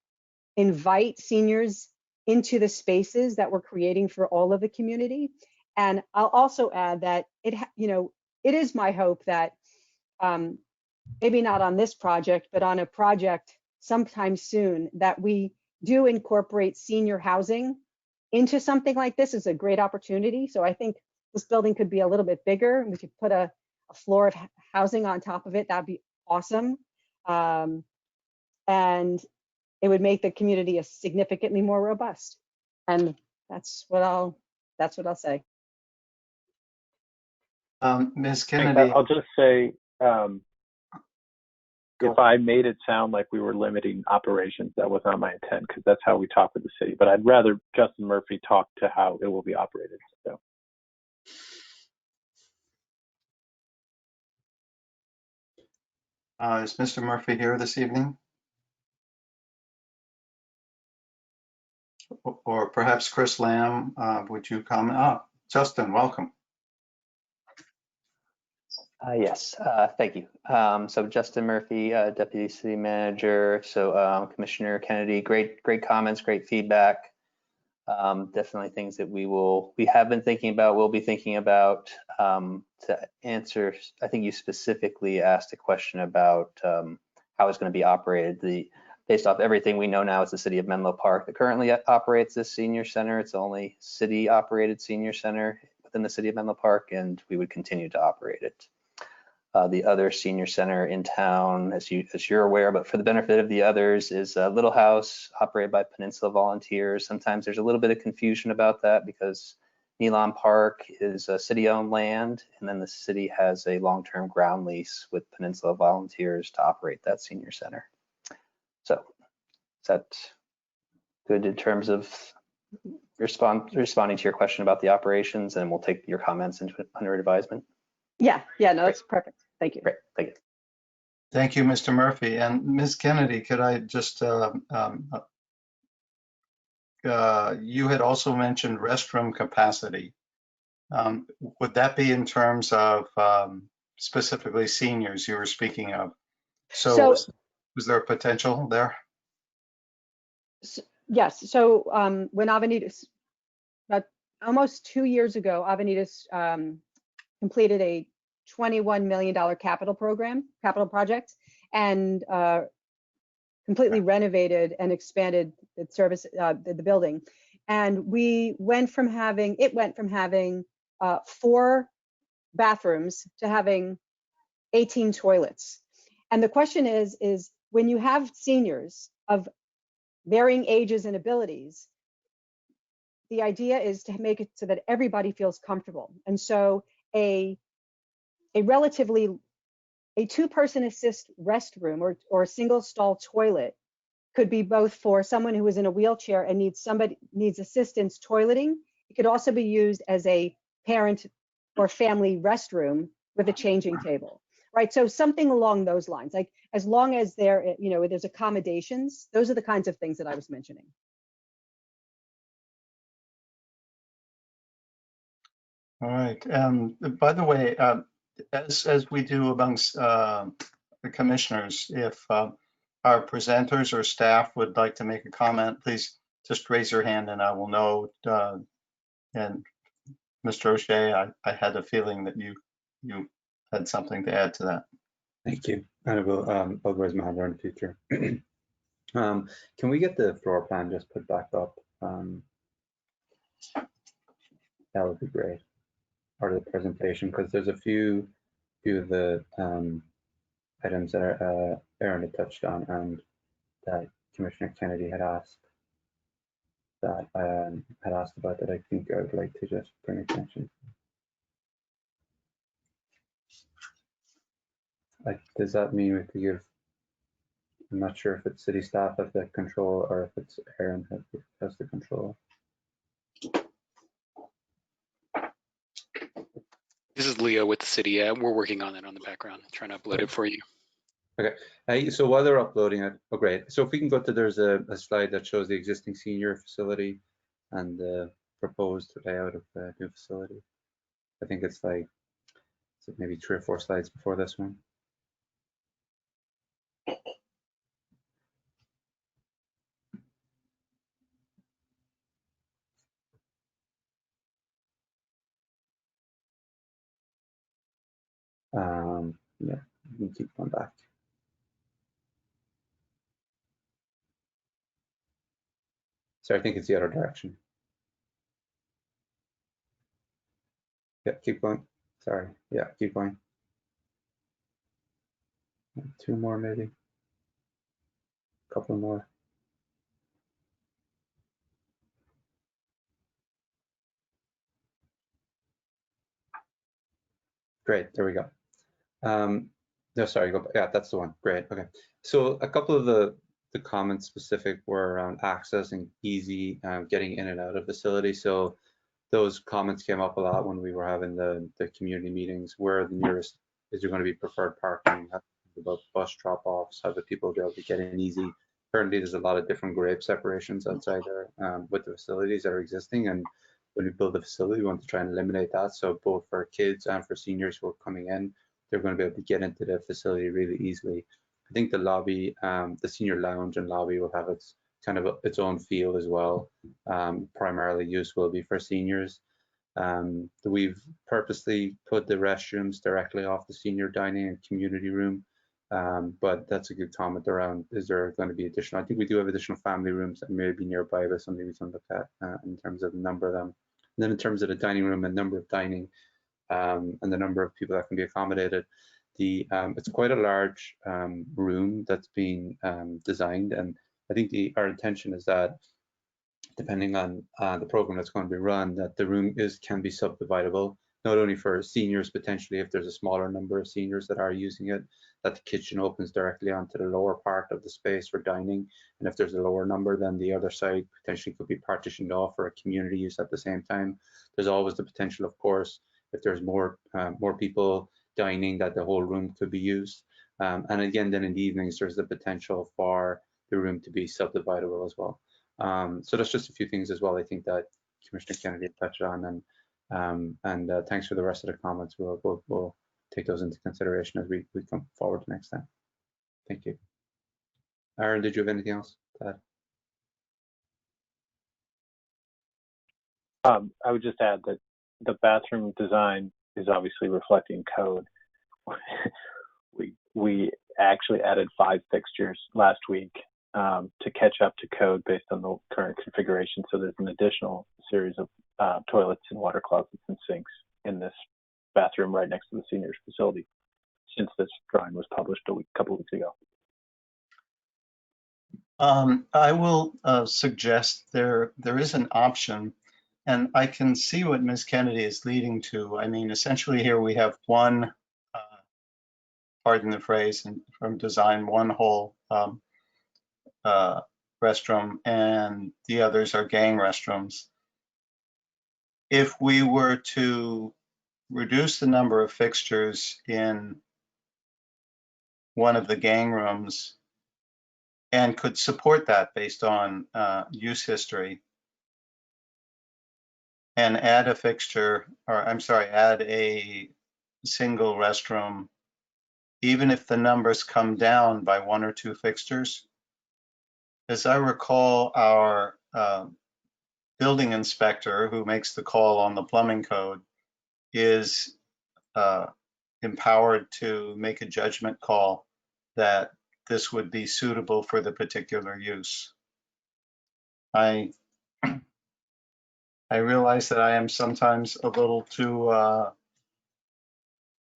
invite seniors into the spaces that we're creating for all of the community. And I'll also add that it is my hope that maybe not on this project, but on a project sometime soon, that we do incorporate senior housing into something like this. Is a great opportunity. So I think this building could be a little bit bigger. We could put a floor of housing on top of it. That'd be awesome. And it would make the community significantly more robust. And that's what I'll say. Ms. Kennedy. I'll just say, if I made it sound like we were limiting operations, that was not my intent, because that's how we talk with the city. But I'd rather Justin Murphy talk to how it will be operated. So. Is Mr. Murphy here this evening? Or perhaps Chris Lamb, would you comment? Justin, welcome. Yes, thank you. So Justin Murphy, Deputy City Manager. So Commissioner Kennedy, great comments, great feedback. Definitely things that we have been thinking about, we'll be thinking about. To answer, I think you specifically asked a question about how it's going to be operated. Based off everything we know now, it's the City of Menlo Park that currently operates this senior center. It's the only city-operated senior center within the City of Menlo Park, and we would continue to operate it. The other senior center in town, as you're aware, but for the benefit of the others, is a Little House operated by Peninsula Volunteers. Sometimes there's a little bit of confusion about that because Nealon Park is a city-owned land, and then the city has a long-term ground lease with Peninsula Volunteers to operate that senior center. So is that good in terms of responding to your question about the operations, and we'll take your comments under advisement? Yeah, no, that's perfect. Thank you. Great, thank you. Thank you, Mr. Murphy. And Ms. Kennedy, could I just, you had also mentioned restroom capacity. Would that be in terms of specifically seniors you were speaking of? So was there a potential there? Yes, so when Avenidas, about almost 2 years ago, Avenidas completed a $21 million capital project, and completely renovated and expanded the service, the building. And it went from having 4 bathrooms to having 18 toilets. And the question is when you have seniors of varying ages and abilities, the idea is to make it so that everybody feels comfortable. And so a 2-person assist restroom or a single stall toilet could be both for someone who is in a wheelchair and needs assistance toileting. It could also be used as a parent or family restroom with a changing table, right? So something along those lines, like as long as there's accommodations, those are the kinds of things that I was mentioning. All right. By the way, as we do amongst the commissioners, if our presenters or staff would like to make a comment, please just raise your hand and I will know. And Mr. O'Shea, I had a feeling that you had something to add to that. Thank you. And I will I'll raise my hand in the future. Can we get the floor plan just put back up? That would be great. Part of the presentation, because there's a few of the items that Aaron had touched on and that Commissioner Kennedy had asked about that I think I would like to just bring attention. Does that mean we have to give? I'm not sure if it's city staff have the control or if it's Aaron has the control. This is Leo with the city. We're working on it on the background, trying to upload it for you. Okay, so while they're uploading it, oh great. So if we can go to, there's a slide that shows the existing senior facility and the proposed layout of the new facility. I think it's like maybe 3 or 4 slides before this one. Yeah, you can keep going back. So I think it's the other direction. Yeah, keep going. Sorry. Yeah, keep going. 2 more maybe. A couple more. Great, there we go. No, sorry, go back. Yeah, that's the one. Great. Okay. So a couple of the comments specific were around access and easy getting in and out of facility. So those comments came up a lot when we were having the community meetings. Where the nearest is there going to be preferred parking? About bus drop-offs? How do people be able to get in easy? Currently, there's a lot of different grade separations outside there with the facilities that are existing. And when we build a facility, we want to try and eliminate that. So both for kids and for seniors who are coming in, they're going to be able to get into the facility really easily. I think the lobby, the senior lounge and lobby will have its kind of its own feel as well. Primarily use will be for seniors. We've purposely put the restrooms directly off the senior dining and community room. But that's a good comment around, is there going to be additional? I think we do have additional family rooms that may be nearby, but something we can look at in terms of the number of them. And then in terms of the dining room and number of dining and the number of people that can be accommodated, it's quite a large room that's being designed. And I think our intention is that depending on the program that's going to be run, that the room can be subdividable not only for seniors potentially, if there's a smaller number of seniors that are using it, that the kitchen opens directly onto the lower part of the space for dining. And if there's a lower number, then the other side potentially could be partitioned off for a community use at the same time. There's always the potential, of course, if there's more people dining, that the whole room could be used. And again, then in the evenings, there's the potential for the room to be subdividable as well. So that's just a few things as well, I think, that Commissioner Kennedy touched on. And thanks for the rest of the comments. We'll take those into consideration as we come forward next time. Thank you. Aaron, did you have anything else to add? I would just add that the bathroom design is obviously reflecting code. We actually added 5 fixtures last week to catch up to code based on the current configuration. So there's an additional series of toilets and water closets and sinks in this bathroom right next to the seniors facility since this drawing was published a couple of weeks ago. I will suggest there is an option, and I can see what Ms. Kennedy is leading to. I mean, essentially here we have one, pardon the phrase, from design, one whole restroom, and the others are gang restrooms. If we were to reduce the number of fixtures in one of the gang rooms and could support that based on use history, and add a fixture, or I'm sorry, add a single restroom, even if the numbers come down by 1 or 2 fixtures. As I recall, our building inspector, who makes the call on the plumbing code, is empowered to make a judgment call that this would be suitable for the particular use. I realize that I am sometimes a little too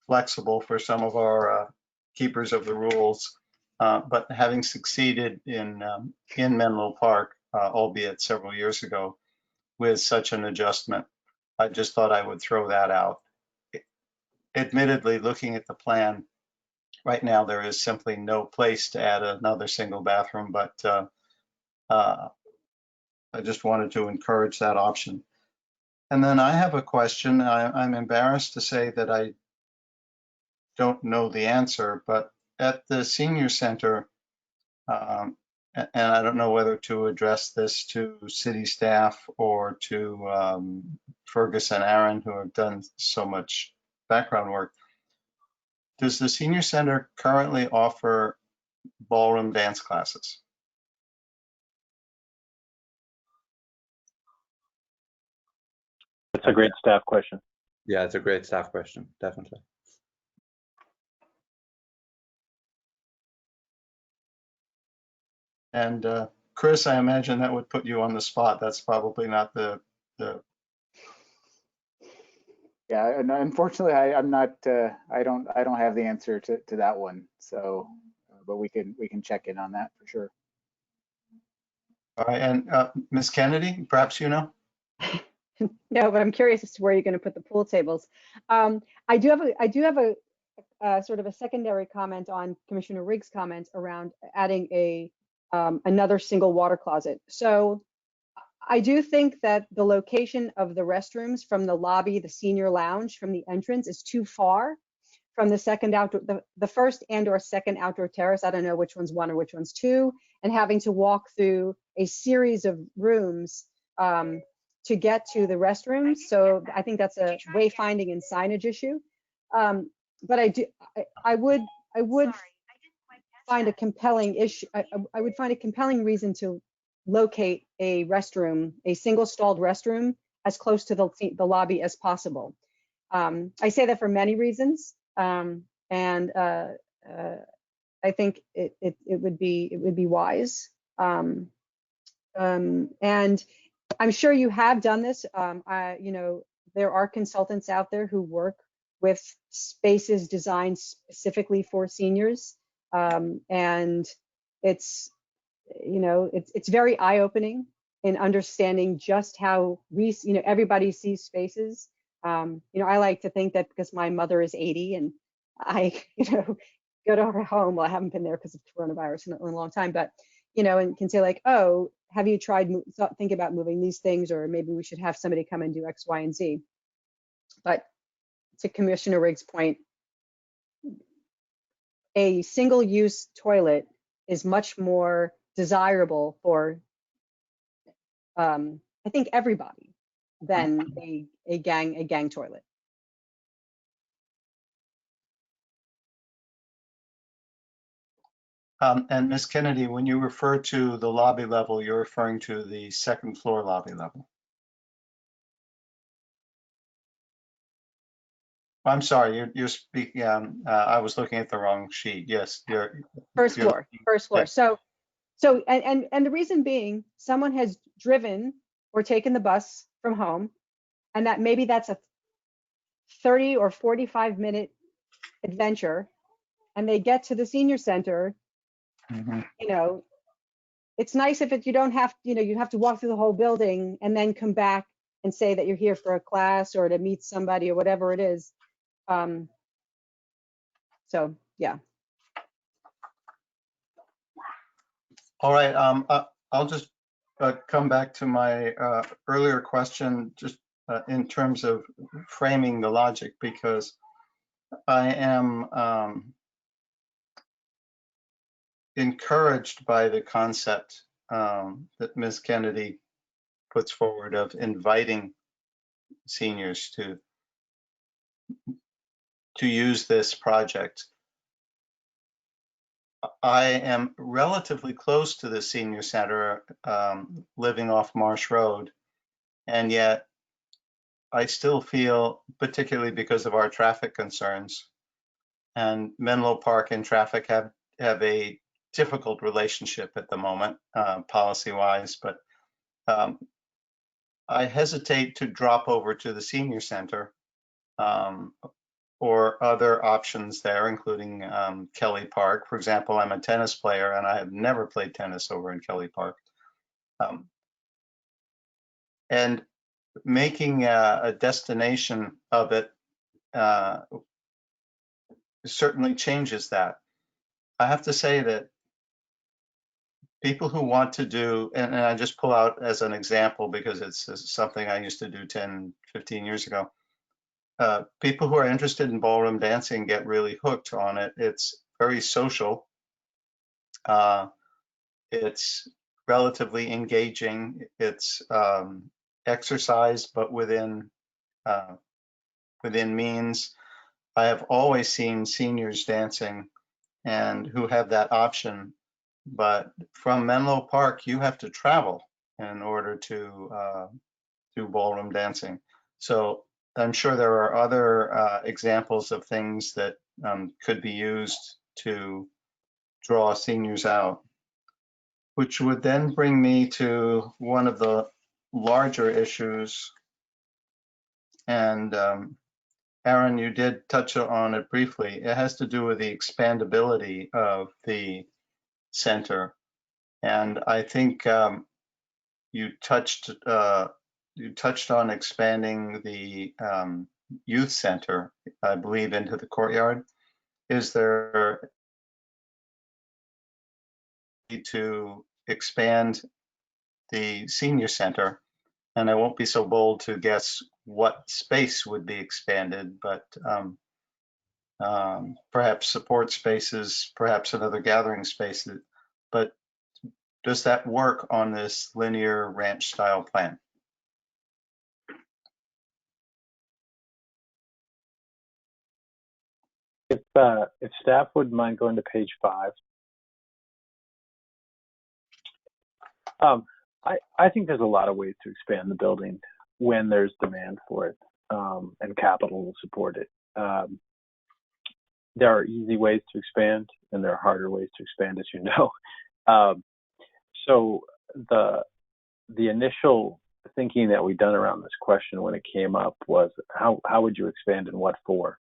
flexible for some of our keepers of the rules, but having succeeded in Menlo Park, albeit several years ago, with such an adjustment, I just thought I would throw that out. Admittedly, looking at the plan, right now there is simply no place to add another single bathroom, but I just wanted to encourage that option. And then I have a question. I'm embarrassed to say that I don't know the answer, but at the senior center, and I don't know whether to address this to city staff or to Fergus and Aaron, who have done so much background work. Does the senior center currently offer ballroom dance classes? That's a great staff question. Yeah, it's a great staff question, definitely. And Chris, I imagine that would put you on the spot. That's probably not the. Yeah, and unfortunately, I'm not. I don't have the answer to that one. So, but we can check in on that for sure. All right, and Ms. Kennedy, perhaps you know. No, but I'm curious as to where you're going to put the pool tables. I do have a sort of a secondary comment on Commissioner Riggs' comment around adding another single water closet. So I do think that the location of the restrooms from the lobby, the senior lounge, from the entrance is too far from the second outdoor, the first and or second outdoor terrace. I don't know which one's 1 or which one's 2, and having to walk through a series of rooms to get to the restrooms. So I think that's a wayfinding and signage issue. But I would find a compelling issue. I would find a compelling reason to locate a restroom, a single stalled restroom, as close to the lobby as possible. I say that for many reasons, and I think it would be wise. And I'm sure you have done this. You know, there are consultants out there who work with spaces designed specifically for seniors, and it's, you know, it's very eye-opening in understanding just how everybody sees spaces. You know, I like to think that because my mother is 80 and I, you know, go to her home. Well, I haven't been there because of coronavirus in a long time, but, you know, and can say like, oh, have you tried think about moving these things, or maybe we should have somebody come and do X, Y, and Z. But to Commissioner Riggs' point, a single-use toilet is much more desirable for, I think, everybody than a gang toilet. And Ms. Kennedy, when you refer to the lobby level, you're referring to the second floor lobby level. I'm sorry, you're speaking, I was looking at the wrong sheet. Yes, First floor. Yeah. So, and the reason being, someone has driven or taken the bus from home, and that maybe that's a 30 or 45-minute adventure, and they get to the senior center. You know, it's nice if you don't have, you know, you have to walk through the whole building and then come back and say that you're here for a class or to meet somebody or whatever it is. So yeah. All right, I'll just come back to my earlier question, just in terms of framing the logic, because I am encouraged by the concept that Ms. Kennedy puts forward of inviting seniors to use this project. I am relatively close to the senior center, living off Marsh Road, and yet I still feel, particularly because of our traffic concerns, and Menlo Park and traffic have a difficult relationship at the moment, policy-wise, but I hesitate to drop over to the senior center or other options there, including Kelly Park. For example, I'm a tennis player and I have never played tennis over in Kelly Park. And making a destination of it certainly changes that. I have to say that people who want to do, and I just pull out as an example because it's something I used to do 10, 15 years ago. People who are interested in ballroom dancing get really hooked on it. It's very social. It's relatively engaging. It's exercise, but within means. I have always seen seniors dancing and who have that option. But from Menlo Park, you have to travel in order to do ballroom dancing. So I'm sure there are other examples of things that could be used to draw seniors out, which would then bring me to one of the larger issues. And Aaron, you did touch on it briefly. It has to do with the expandability of the center. And I think you touched on expanding the youth center, I believe, into the courtyard. Is there to expand the senior center? And I won't be so bold to guess what space would be expanded, but perhaps support spaces, perhaps another gathering space. But does that work on this linear ranch style plan? If staff wouldn't mind going to page 5. I think there's a lot of ways to expand the building when there's demand for it and capital to support it. There are easy ways to expand and there are harder ways to expand, as you know. So the initial thinking that we'd done around this question when it came up was how would you expand and what for?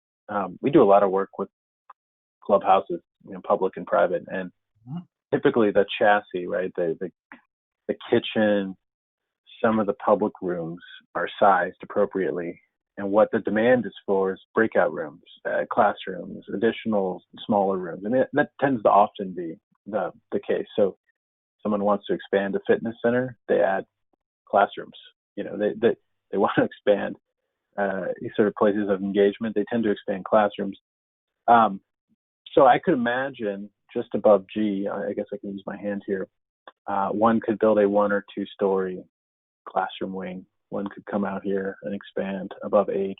We do a lot of work with clubhouses, you know, public and private, and typically the chassis, right, the kitchen, some of the public rooms are sized appropriately, And what the demand is for is breakout rooms, classrooms, additional smaller rooms. I mean, that tends to often be the case. So someone wants to expand a fitness center, they add classrooms. You know, they want to expand these sort of places of engagement. They tend to expand classrooms. So I could imagine just above G, I guess I can use my hand here, one could build a 1 or 2 story classroom wing. One could come out here and expand above H,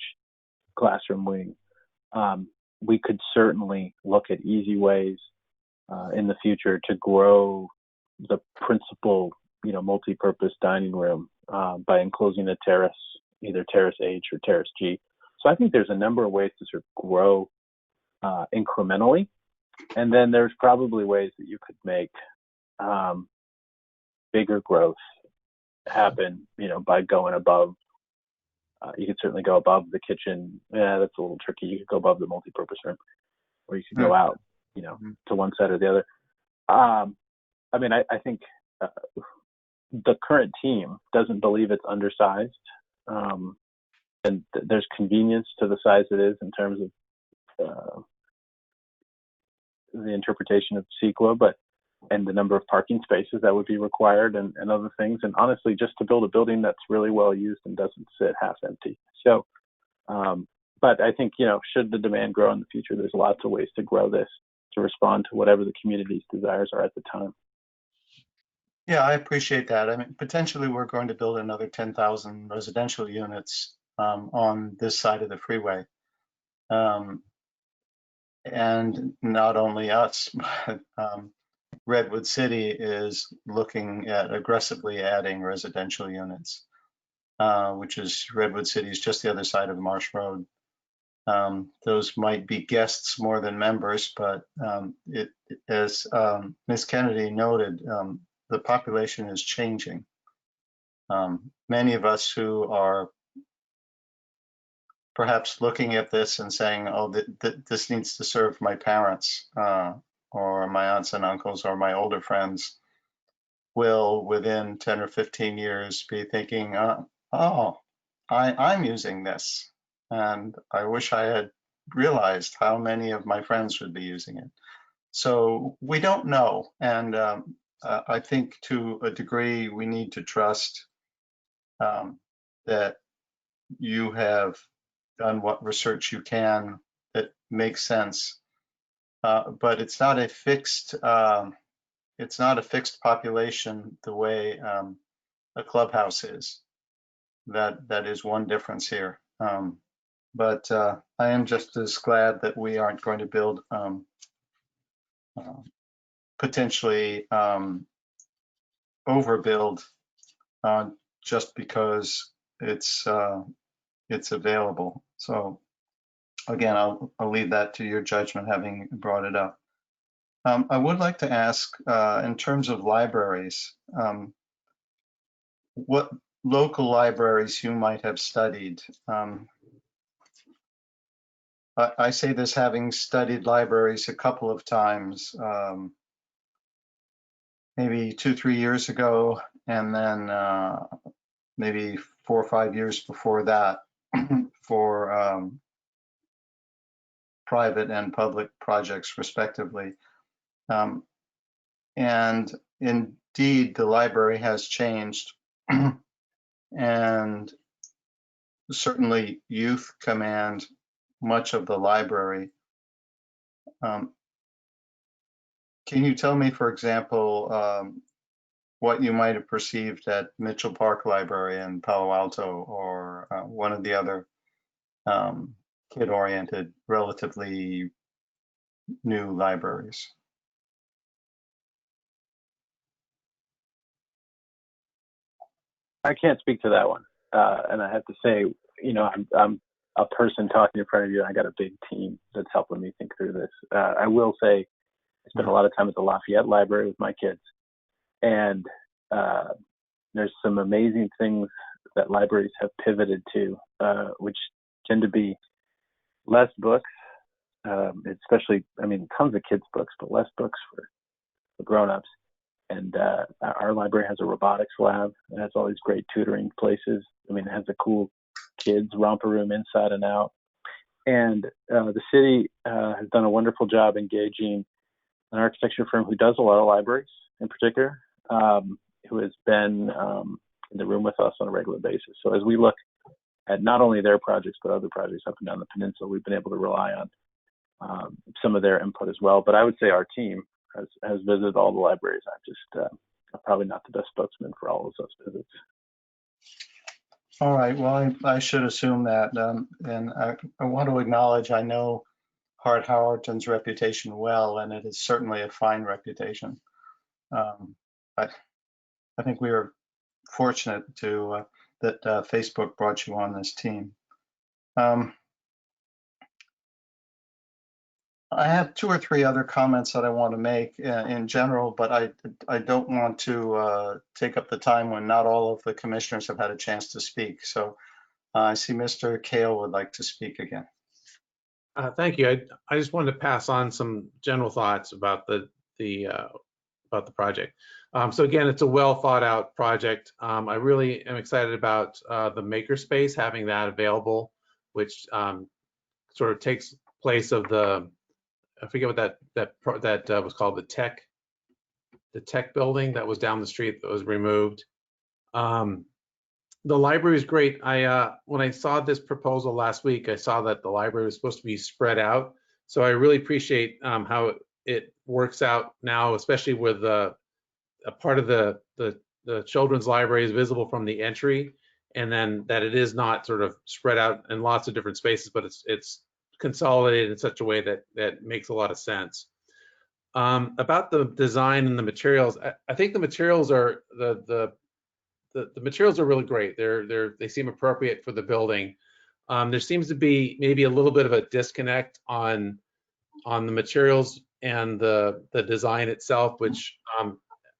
classroom wing. We could certainly look at easy ways in the future to grow the principal, you know, multi-purpose dining room by enclosing a terrace, either terrace H or terrace G. So I think there's a number of ways to sort of grow incrementally. And then there's probably ways that you could make bigger growth happen, you know, by going above. You could certainly go above the kitchen. Yeah, that's a little tricky. You could go above the multi-purpose room, or you could go out, you know, to one side or the other. I mean, I think the current team doesn't believe it's undersized, and there's convenience to the size it is in terms of the interpretation of CEQA, and the number of parking spaces that would be required and other things. And honestly, just to build a building that's really well used and doesn't sit half empty. So, but I think, you know, should the demand grow in the future, there's lots of ways to grow this to respond to whatever the community's desires are at the time. Yeah, I appreciate that. I mean, potentially we're going to build another 10,000 residential units on this side of the freeway. And not only us, but Redwood City is looking at aggressively adding residential units, which is Redwood City is just the other side of Marsh Road. Those might be guests more than members, but as Ms. Kennedy noted, the population is changing. Many of us who are perhaps looking at this and saying, oh, this needs to serve my parents or my aunts and uncles or my older friends, will within 10 or 15 years be thinking, oh, I'm using this. And I wish I had realized how many of my friends would be using it. So we don't know. And I think to a degree, we need to trust that you have done what research you can that makes sense. But it's not a fixed population the way a clubhouse is. That is one difference here. But I am just as glad that we aren't going to build potentially overbuild just because it's available. So again, I'll leave that to your judgment, having brought it up. I would like to ask, in terms of libraries, what local libraries you might have studied. I say this having studied libraries a couple of times, maybe 2-3 years ago, and then maybe 4 or 5 years before that for private and public projects, respectively. And indeed, the library has changed, and certainly youth command much of the library. Can you tell me, for example, what you might have perceived at Mitchell Park Library in Palo Alto, or one of the other kid-oriented, relatively new libraries? I can't speak to that one. And I have to say, you know, I'm a person talking in front of you, and I got a big team that's helping me think through this. I will say I spent a lot of time at the Lafayette Library with my kids, and there's some amazing things that libraries have pivoted to, which tend to be less books, especially, I mean, tons of kids' books, but less books for grown-ups. And our library has a robotics lab. It has all these great tutoring places. I mean, it has a cool kids' romper room inside and out. And the city has done a wonderful job engaging an architecture firm who does a lot of libraries in particular, who has been in the room with us on a regular basis. So as we look at not only their projects, but other projects up and down the peninsula, we've been able to rely on some of their input as well. But I would say our team has visited all the libraries. I'm probably not the best spokesman for all of those visits. All right, well, I should assume that, and I want to acknowledge, I know Hart-Howerton's reputation well, and it is certainly a fine reputation. But I think we are fortunate that Facebook brought you on this team. I have 2 or 3 other comments that I want to make in general, but I don't want to take up the time when not all of the commissioners have had a chance to speak. So I see Mr. Kale would like to speak again. Thank you. I just wanted to pass on some general thoughts about the project. So again, it's a well thought out project. I really am excited about the makerspace, having that available, which sort of takes place of the, I forget what that was called, the tech building that was down the street that was removed. The library is great. When I saw this proposal last week, I saw that the library was supposed to be spread out. So I really appreciate how it works out now, especially with a part of the children's library is visible from the entry, and then that it is not sort of spread out in lots of different spaces, but it's consolidated in such a way that makes a lot of sense. About the design and the materials, I think the materials are the materials are really great. They seem appropriate for the building. There seems to be maybe a little bit of a disconnect on the materials and the design itself, which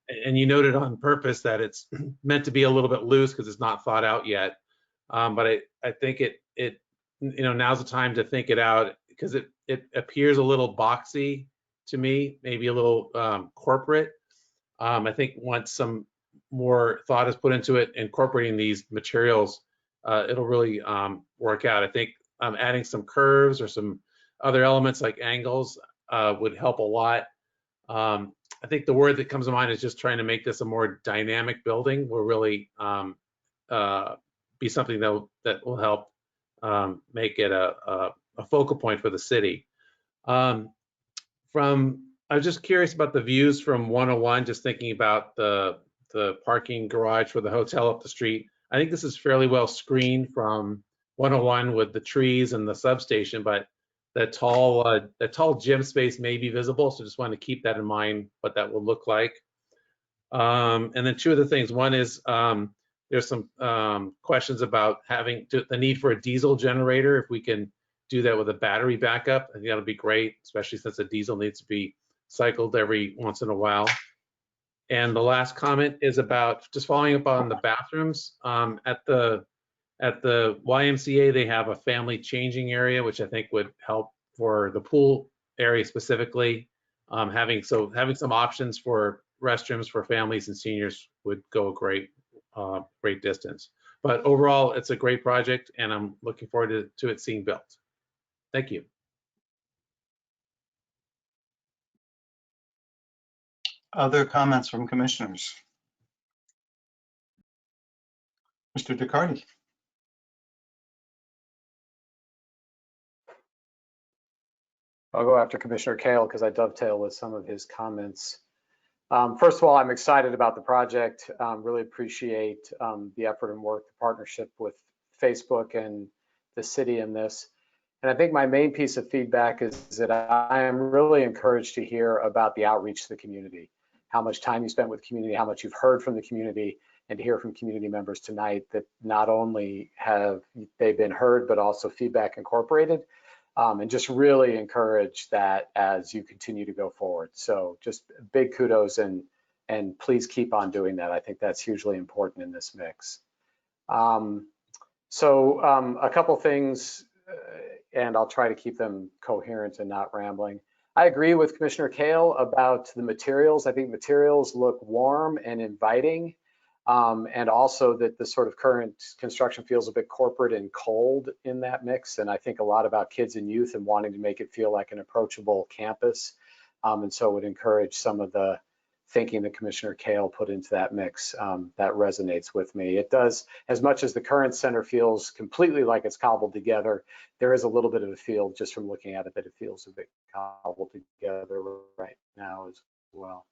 and you noted on purpose that it's meant to be a little bit loose because it's not thought out yet. But I think it now's the time to think it out, because it appears a little boxy to me, maybe a little corporate. I think once some more thought is put into it, incorporating these materials, it'll really work out. I think adding some curves or some other elements like angles would help a lot. I think the word that comes to mind is just trying to make this a more dynamic building will really be something that will help make it a focal point for the city. I was just curious about the views from 101, just thinking about the parking garage for the hotel up the street. I think this is fairly well screened from 101 with the trees and the substation, but that tall gym space may be visible, so just wanted to keep that in mind, what that will look like. And then 2 other things. One is there's some questions about the need for a diesel generator, if we can do that with a battery backup. I think that'll be great, especially since the diesel needs to be cycled every once in a while. And the last comment is about just following up on the bathrooms. At the YMCA, they have a family changing area, which I think would help for the pool area specifically. Having some options for restrooms for families and seniors would go a great distance. But overall, it's a great project, and I'm looking forward to it being built. Thank you. Other comments from commissioners? Mr. DeCarty. I'll go after Commissioner Kale because I dovetail with some of his comments. First of all, I'm excited about the project. Really appreciate the effort and work, the partnership with Facebook and the city in this. And I think my main piece of feedback is that I am really encouraged to hear about the outreach to the community, how much time you spent with the community, how much you've heard from the community, and to hear from community members tonight that not only have they been heard, but also feedback incorporated. And just really encourage that as you continue to go forward. So just big kudos and please keep on doing that. I think that's hugely important in this mix. A couple things, and I'll try to keep them coherent and not rambling. I agree with Commissioner Kale about the materials. I think materials look warm and inviting. and also that the sort of current construction feels a bit corporate and cold in that mix. And I think a lot about kids and youth and wanting to make it feel like an approachable campus. And so would encourage some of the thinking that Commissioner Kale put into that mix. That resonates with me. It does, as much as the current center feels completely like it's cobbled together, there is a little bit of a feel just from looking at it that it feels a bit cobbled together right now as well.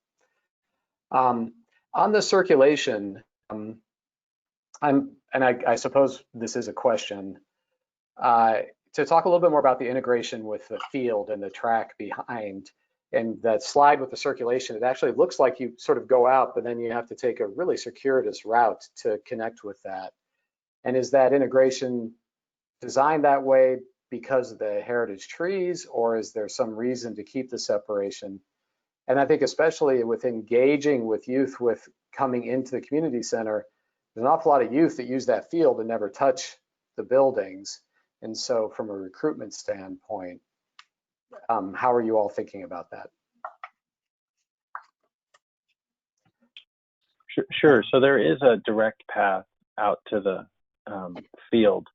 On the circulation, I suppose this is a question, to talk a little bit more about the integration with the field and the track behind. And that slide with the circulation, it actually looks like you sort of go out, but then you have to take a really circuitous route to connect with that. And is that integration designed that way because of the heritage trees, or is there some reason to keep the separation? And I think especially with engaging with youth with coming into the community center, there's an awful lot of youth that use that field and never touch the buildings. And so from a recruitment standpoint, how are you all thinking about that? Sure. So there is a direct path out to the field,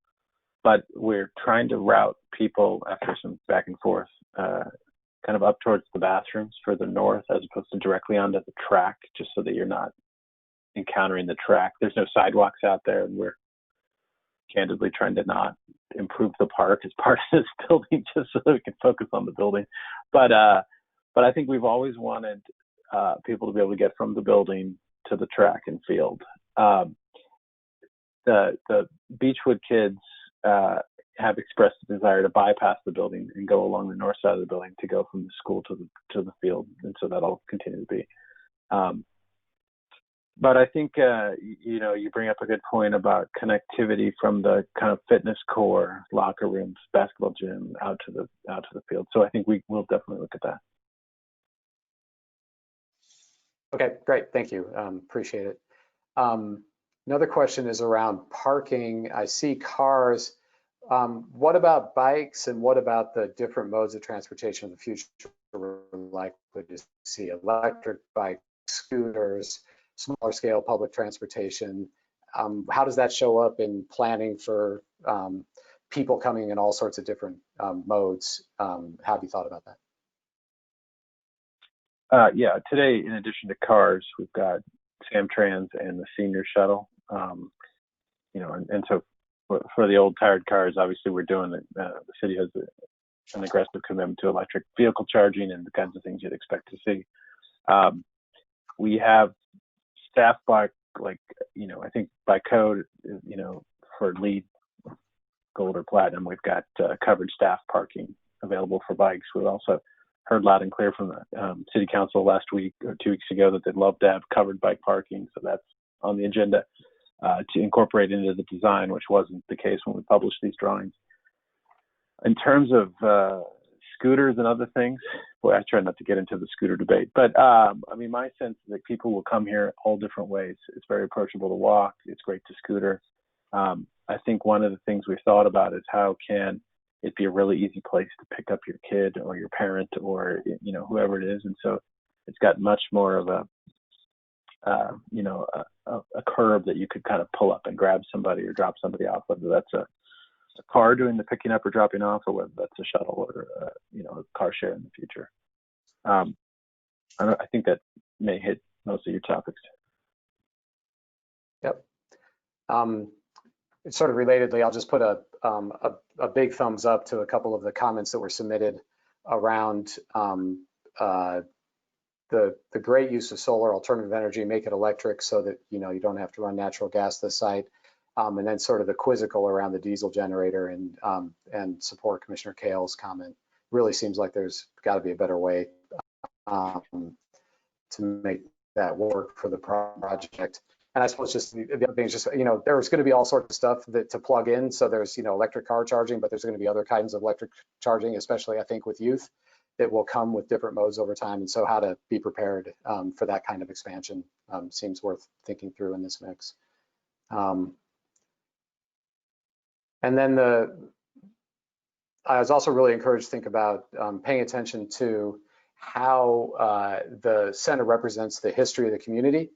but we're trying to route people after some back and forth, kind of up towards the bathrooms further north, as opposed to directly onto the track, just so that you're not encountering the track. There's no sidewalks out there, and we're candidly trying to not improve the park as part of this building, just so that we can focus on the building. But I think we've always wanted people to be able to get from the building to the track and field. The Beechwood kids have expressed a desire to bypass the building and go along the north side of the building to go from the school to the field, and so that'll continue to be. But I think you bring up a good point about connectivity from the kind of fitness core, locker rooms, basketball gym out to the field. So I think we will definitely look at that. Okay, great, thank you, appreciate it. Another question is around parking. I see cars. What about bikes, and what about the different modes of transportation in the future? We're likely to see electric bikes, scooters, smaller scale public transportation. How does that show up in planning for people coming in all sorts of different modes? How have you thought about that? Yeah, today, in addition to cars, we've got Samtrans and the senior shuttle. And so for the old tired cars, obviously we're doing it. The city has an aggressive commitment to electric vehicle charging and the kinds of things you'd expect to see. We have staff bike, I think by code, for LEED, Gold, or Platinum, we've got covered staff parking available for bikes. We've also heard loud and clear from the city council last week or 2 weeks ago that they'd love to have covered bike parking. So that's on the agenda to incorporate into the design, which wasn't the case when we published these drawings. In terms of scooters and other things, boy, I try not to get into the scooter debate, but my sense is that people will come here all different ways. It's very approachable to walk. It's great to scooter. I think one of the things we've thought about is how can it be a really easy place to pick up your kid or your parent or whoever it is, and so it's got much more of a curb that you could kind of pull up and grab somebody or drop somebody off, whether that's a car doing the picking up or dropping off, or whether that's a shuttle or a car share in the future. I think that may hit most of your topics. Yep. Sort of relatedly, I'll just put a big thumbs up to a couple of the comments that were submitted around the great use of solar, alternative energy, make it electric so that you don't have to run natural gas to the site, and then sort of the quizzical around the diesel generator and support Commissioner Kale's comment. Really seems like there's got to be a better way to make that work for the project. And I suppose just the other thing is just, there's going to be all sorts of stuff to plug in. So there's, electric car charging, but there's going to be other kinds of electric charging, especially I think with youth, that will come with different modes over time. And so how to be prepared for that kind of expansion seems worth thinking through in this mix. And then I was also really encouraged to think about paying attention to how the center represents the history of the community.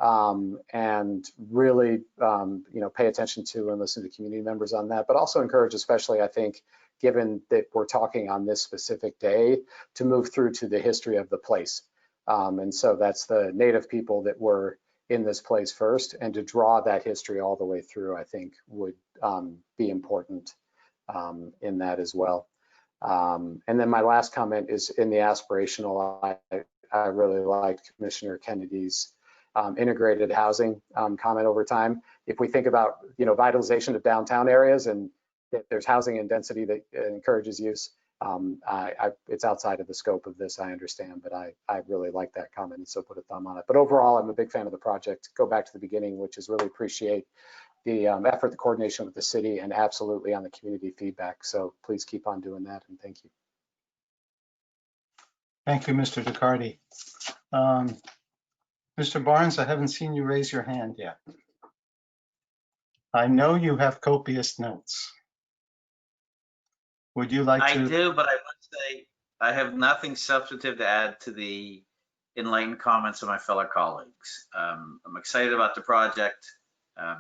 and really, pay attention to and listen to community members on that, but also encourage, especially, I think, given that we're talking on this specific day, to move through to the history of the place. And so that's the Native people that were in this place first, and to draw that history all the way through, I think would be important in that as well. And then my last comment is in the aspirational. I really liked Commissioner Kennedy's integrated housing comment over time. If we think about, vitalization of downtown areas, and if there's housing and density that encourages use, it's outside of the scope of this, I understand, but I really like that comment, and so put a thumb on it. But overall, I'm a big fan of the project. Go back to the beginning, which is really appreciate the effort, the coordination with the city, and absolutely on the community feedback. So please keep on doing that, and thank you. Thank you, Mr. Ducardi. Mr. Barnes, I haven't seen you raise your hand yet. I know you have copious notes. Would you like to? I do, but I would say I have nothing substantive to add to the enlightened comments of my fellow colleagues. I'm excited about the project. I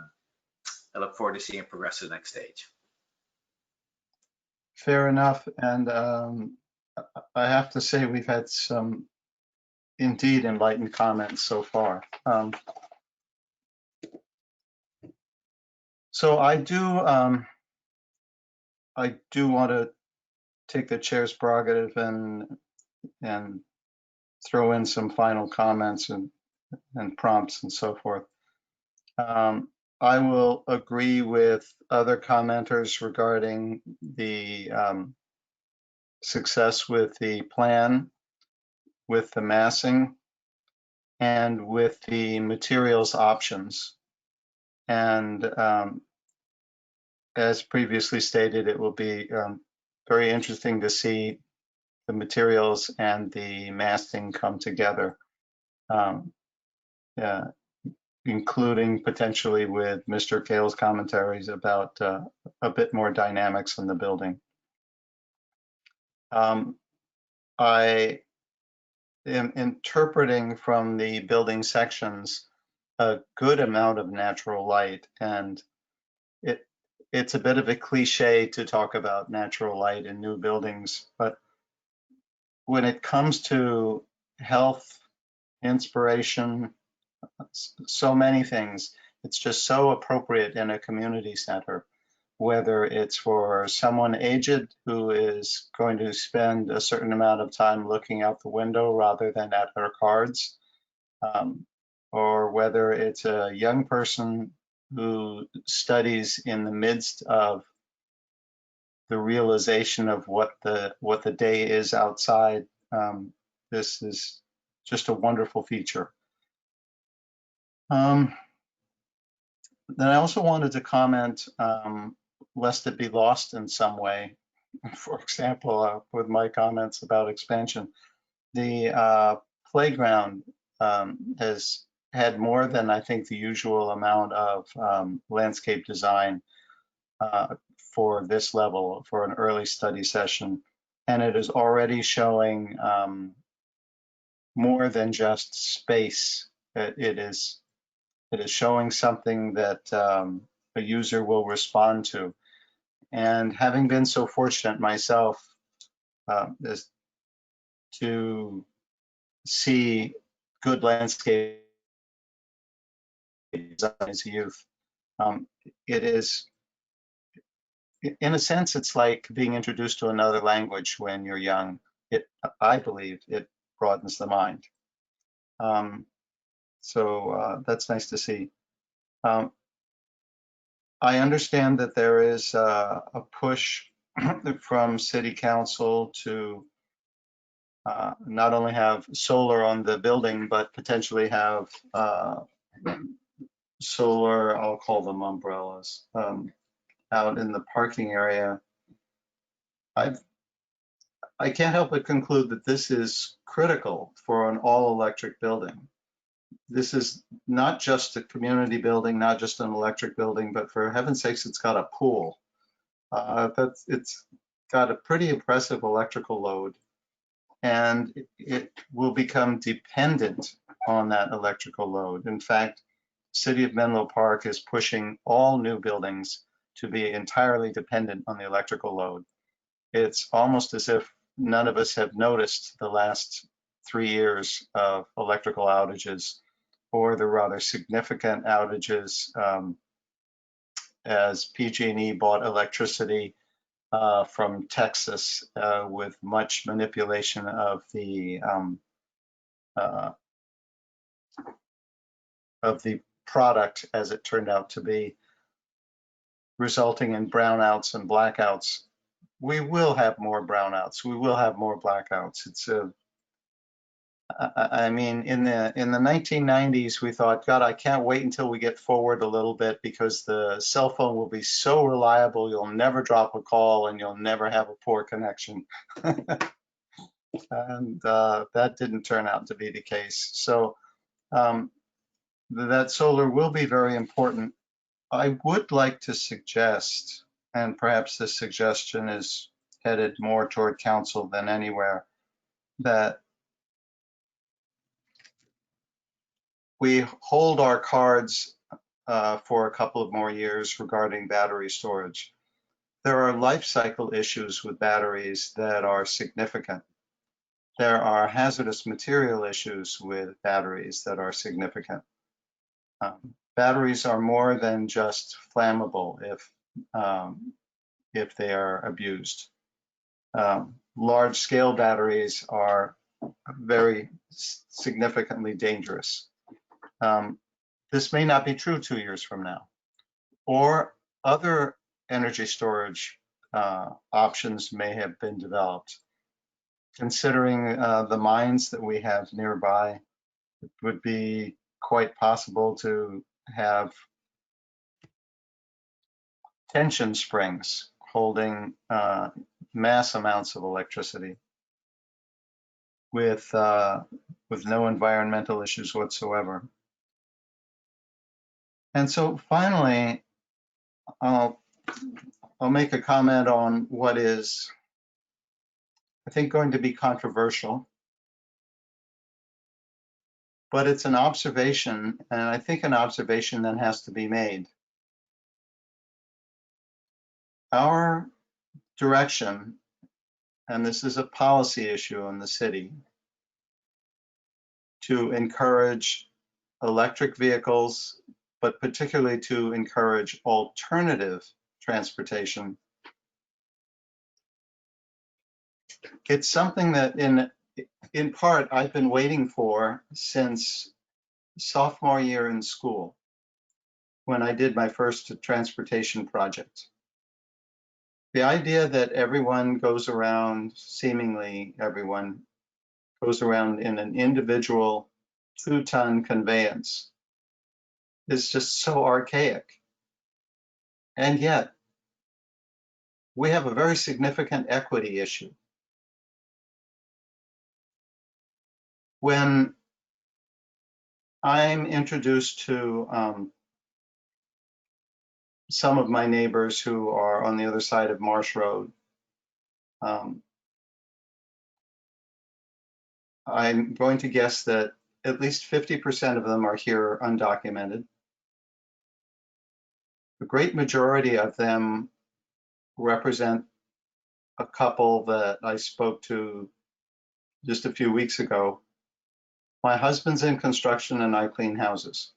look forward to seeing it progress to the next stage. Fair enough. And I have to say we've had some indeed enlightened comments so far. So I do want to take the chair's prerogative and throw in some final comments and prompts and so forth. I will agree with other commenters regarding the success with the plan, with the massing, and with the materials options. And as previously stated, it will be very interesting to see the materials and the massing come together, including potentially with Mr. Kale's commentaries about a bit more dynamics in the building. I am interpreting from the building sections a good amount of natural light, and it's a bit of a cliche to talk about natural light in new buildings, but when it comes to health, inspiration, so many things, it's just so appropriate in a community center, whether it's for someone aged who is going to spend a certain amount of time looking out the window rather than at her cards, or whether it's a young person who studies in the midst of the realization of what the day is outside. This is just a wonderful feature. Then I also wanted to comment, lest it be lost in some way, for example, with my comments about expansion, the playground has had more than I think the usual amount of landscape design for this level, for an early study session. And it is already showing more than just space. It is showing something that a user will respond to. And having been so fortunate myself as to see good landscape design as a youth, it is, in a sense, it's like being introduced to another language when you're young. I believe it broadens the mind. So that's nice to see. I understand that there is a push from City Council to not only have solar on the building, but potentially have solar, I'll call them umbrellas, out in the parking area. I can't help but conclude that this is critical for an all-electric building. This is not just a community building, not just an electric building, but for heaven's sakes, it's got a pool. It's got a pretty impressive electrical load, and it will become dependent on that electrical load. In fact, City of Menlo Park is pushing all new buildings to be entirely dependent on the electrical load. It's almost as if none of us have noticed the last 3 years of electrical outages, or the rather significant outages as PG&E bought electricity from Texas with much manipulation of the product, as it turned out to be, resulting in brownouts and blackouts. We will have more brownouts. We will have more blackouts. It's I mean, in the 1990s, we thought, God, I can't wait until we get forward a little bit, because the cell phone will be so reliable, you'll never drop a call and you'll never have a poor connection. And that didn't turn out to be the case. So that solar will be very important. I would like to suggest, and perhaps this suggestion is headed more toward council than anywhere, that we hold our cards for a couple of more years regarding battery storage. There are life cycle issues with batteries that are significant. There are hazardous material issues with batteries that are significant. Batteries are more than just flammable if they are abused. Large scale batteries are very significantly dangerous. This may not be true 2 years from now, or other energy storage options may have been developed. Considering the mines that we have nearby, it would be quite possible to have tension springs holding mass amounts of electricity with no environmental issues whatsoever. And so finally, I'll make a comment on what is, I think, going to be controversial, but it's an observation, and I think an observation that has to be made. Our direction, and this is a policy issue in the city, to encourage electric vehicles, but particularly to encourage alternative transportation. It's something that in part I've been waiting for since sophomore year in school, when I did my first transportation project. The idea that everyone goes around, seemingly everyone goes around in an individual 2-ton conveyance is just so archaic. And yet, we have a very significant equity issue. When I'm introduced to some of my neighbors who are on the other side of Marsh Road, I'm going to guess that at least 50% of them are here undocumented. The great majority of them represent a couple that I spoke to just a few weeks ago. My husband's in construction and I clean houses.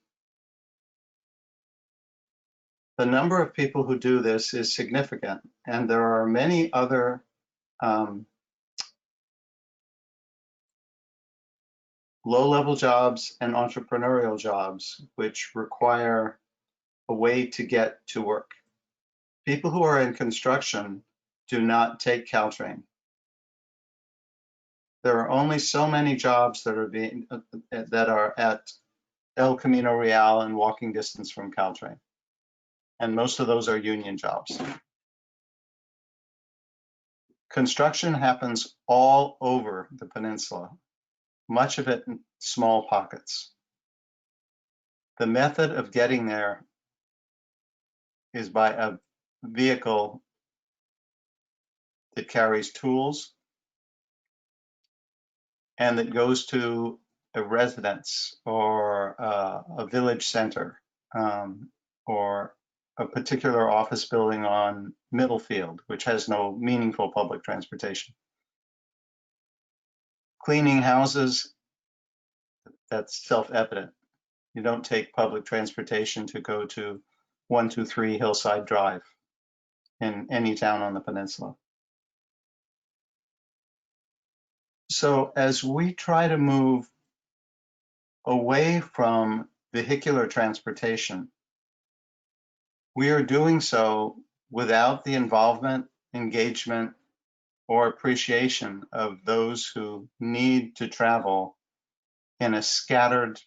The number of people who do this is significant, and there are many other low-level jobs and entrepreneurial jobs which require a way to get to work. People who are in construction do not take Caltrain. There are only so many jobs that are at El Camino Real and walking distance from Caltrain, and most of those are union jobs. Construction happens all over the peninsula, much of it in small pockets. The method of getting there is by a vehicle that carries tools and that goes to a residence or a village center or a particular office building on Middlefield, which has no meaningful public transportation. Cleaning houses, that's self-evident. You don't take public transportation to go to 123 Hillside Drive in any town on the peninsula. So as we try to move away from vehicular transportation, we are doing so without the involvement, engagement, or appreciation of those who need to travel in a scattered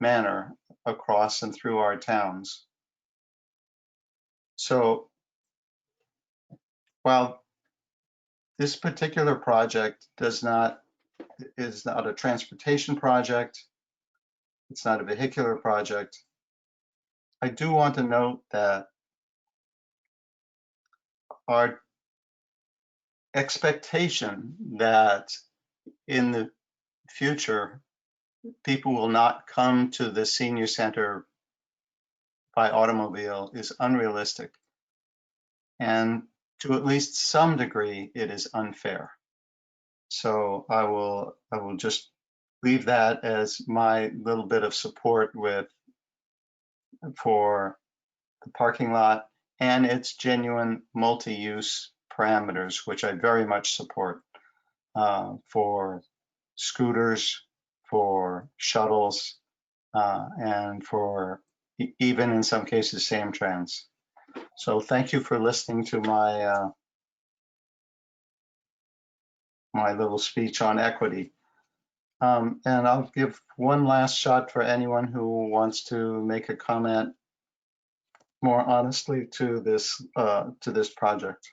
manner across and through our towns. So while this particular project is not a transportation project, it's not a vehicular project, I do want to note that our expectation that in the future, people will not come to the senior center by automobile is unrealistic. And to at least some degree, it is unfair. So I will just leave that as my little bit of support for the parking lot and its genuine multi-use parameters, which I very much support for scooters, for shuttles, and for even in some cases Samtrans. So thank you for listening to my my little speech on equity. And I'll give one last shot for anyone who wants to make a comment more honestly to this project.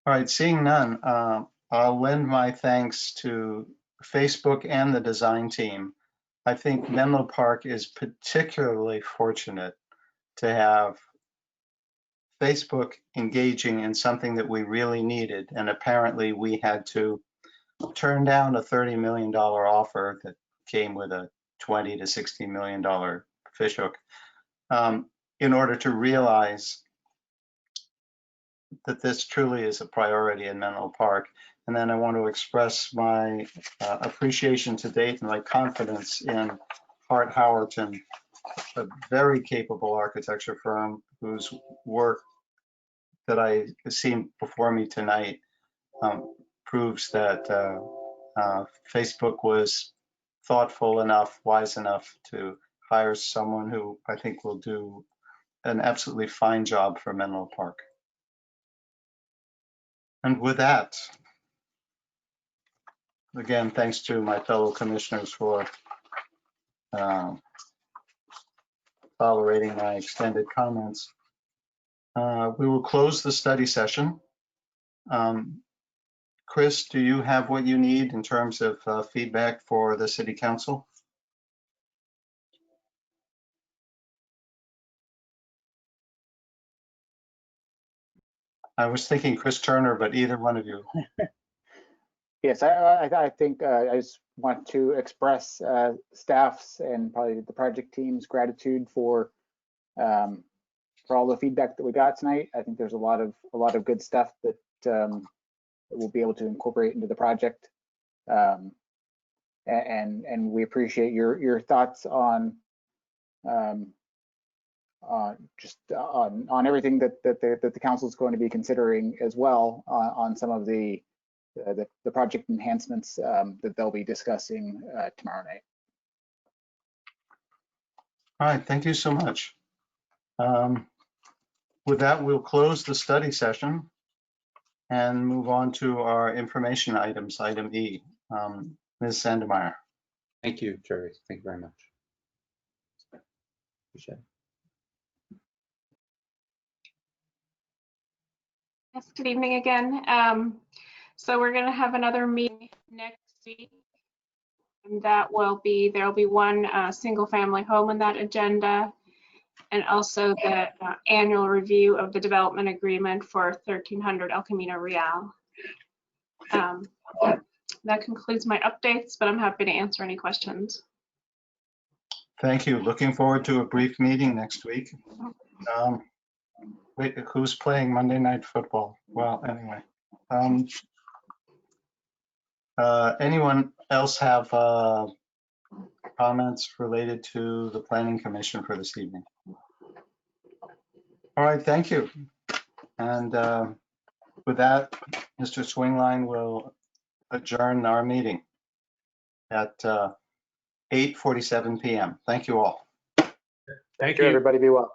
All right, seeing none, I'll lend my thanks to Facebook and the design team. I think Menlo Park is particularly fortunate to have Facebook engaging in something that we really needed. And apparently we had to turn down a $30 million offer that came with a $20 to $60 million fishhook in order to realize that this truly is a priority in Menlo Park. And then I want to express my appreciation to date and my confidence in Hart Howerton, a very capable architecture firm whose work that I see before me tonight proves that Facebook was thoughtful enough, wise enough to hire someone who I think will do an absolutely fine job for Menlo Park. And with that, again, thanks to my fellow commissioners for tolerating my extended comments. We will close the study session. Chris, do you have what you need in terms of feedback for the City Council? I was thinking Chris Turner, but either one of you. Yes, I think I just want to express staff's and probably the project team's gratitude for all the feedback that we got tonight. I think there's a lot of good stuff that we'll be able to incorporate into the project, and we appreciate your thoughts on just on everything that the council is going to be considering as well on some of the project enhancements that they'll be discussing tomorrow night. All right, thank you so much. With that, we'll close the study session and move on to our information items, item E. Ms. Sandemeyer. Thank you, Jerry. Thank you very much. Appreciate it. Yes, good evening again. So we're going to have another meeting next week, and that will be, there'll be one single family home on that agenda, and also the annual review of the development agreement for 1300 El Camino Real. That concludes my updates, but I'm happy to answer any questions. Thank you. Looking forward to a brief meeting next week. Wait, who's playing Monday Night Football? Well, anyway. Anyone else have comments related to the Planning Commission for this evening? All right, thank you. And with that, Mr. Swingline will adjourn our meeting at 8:47 p.m. Thank you all. Thank Sure, you. everybody be well.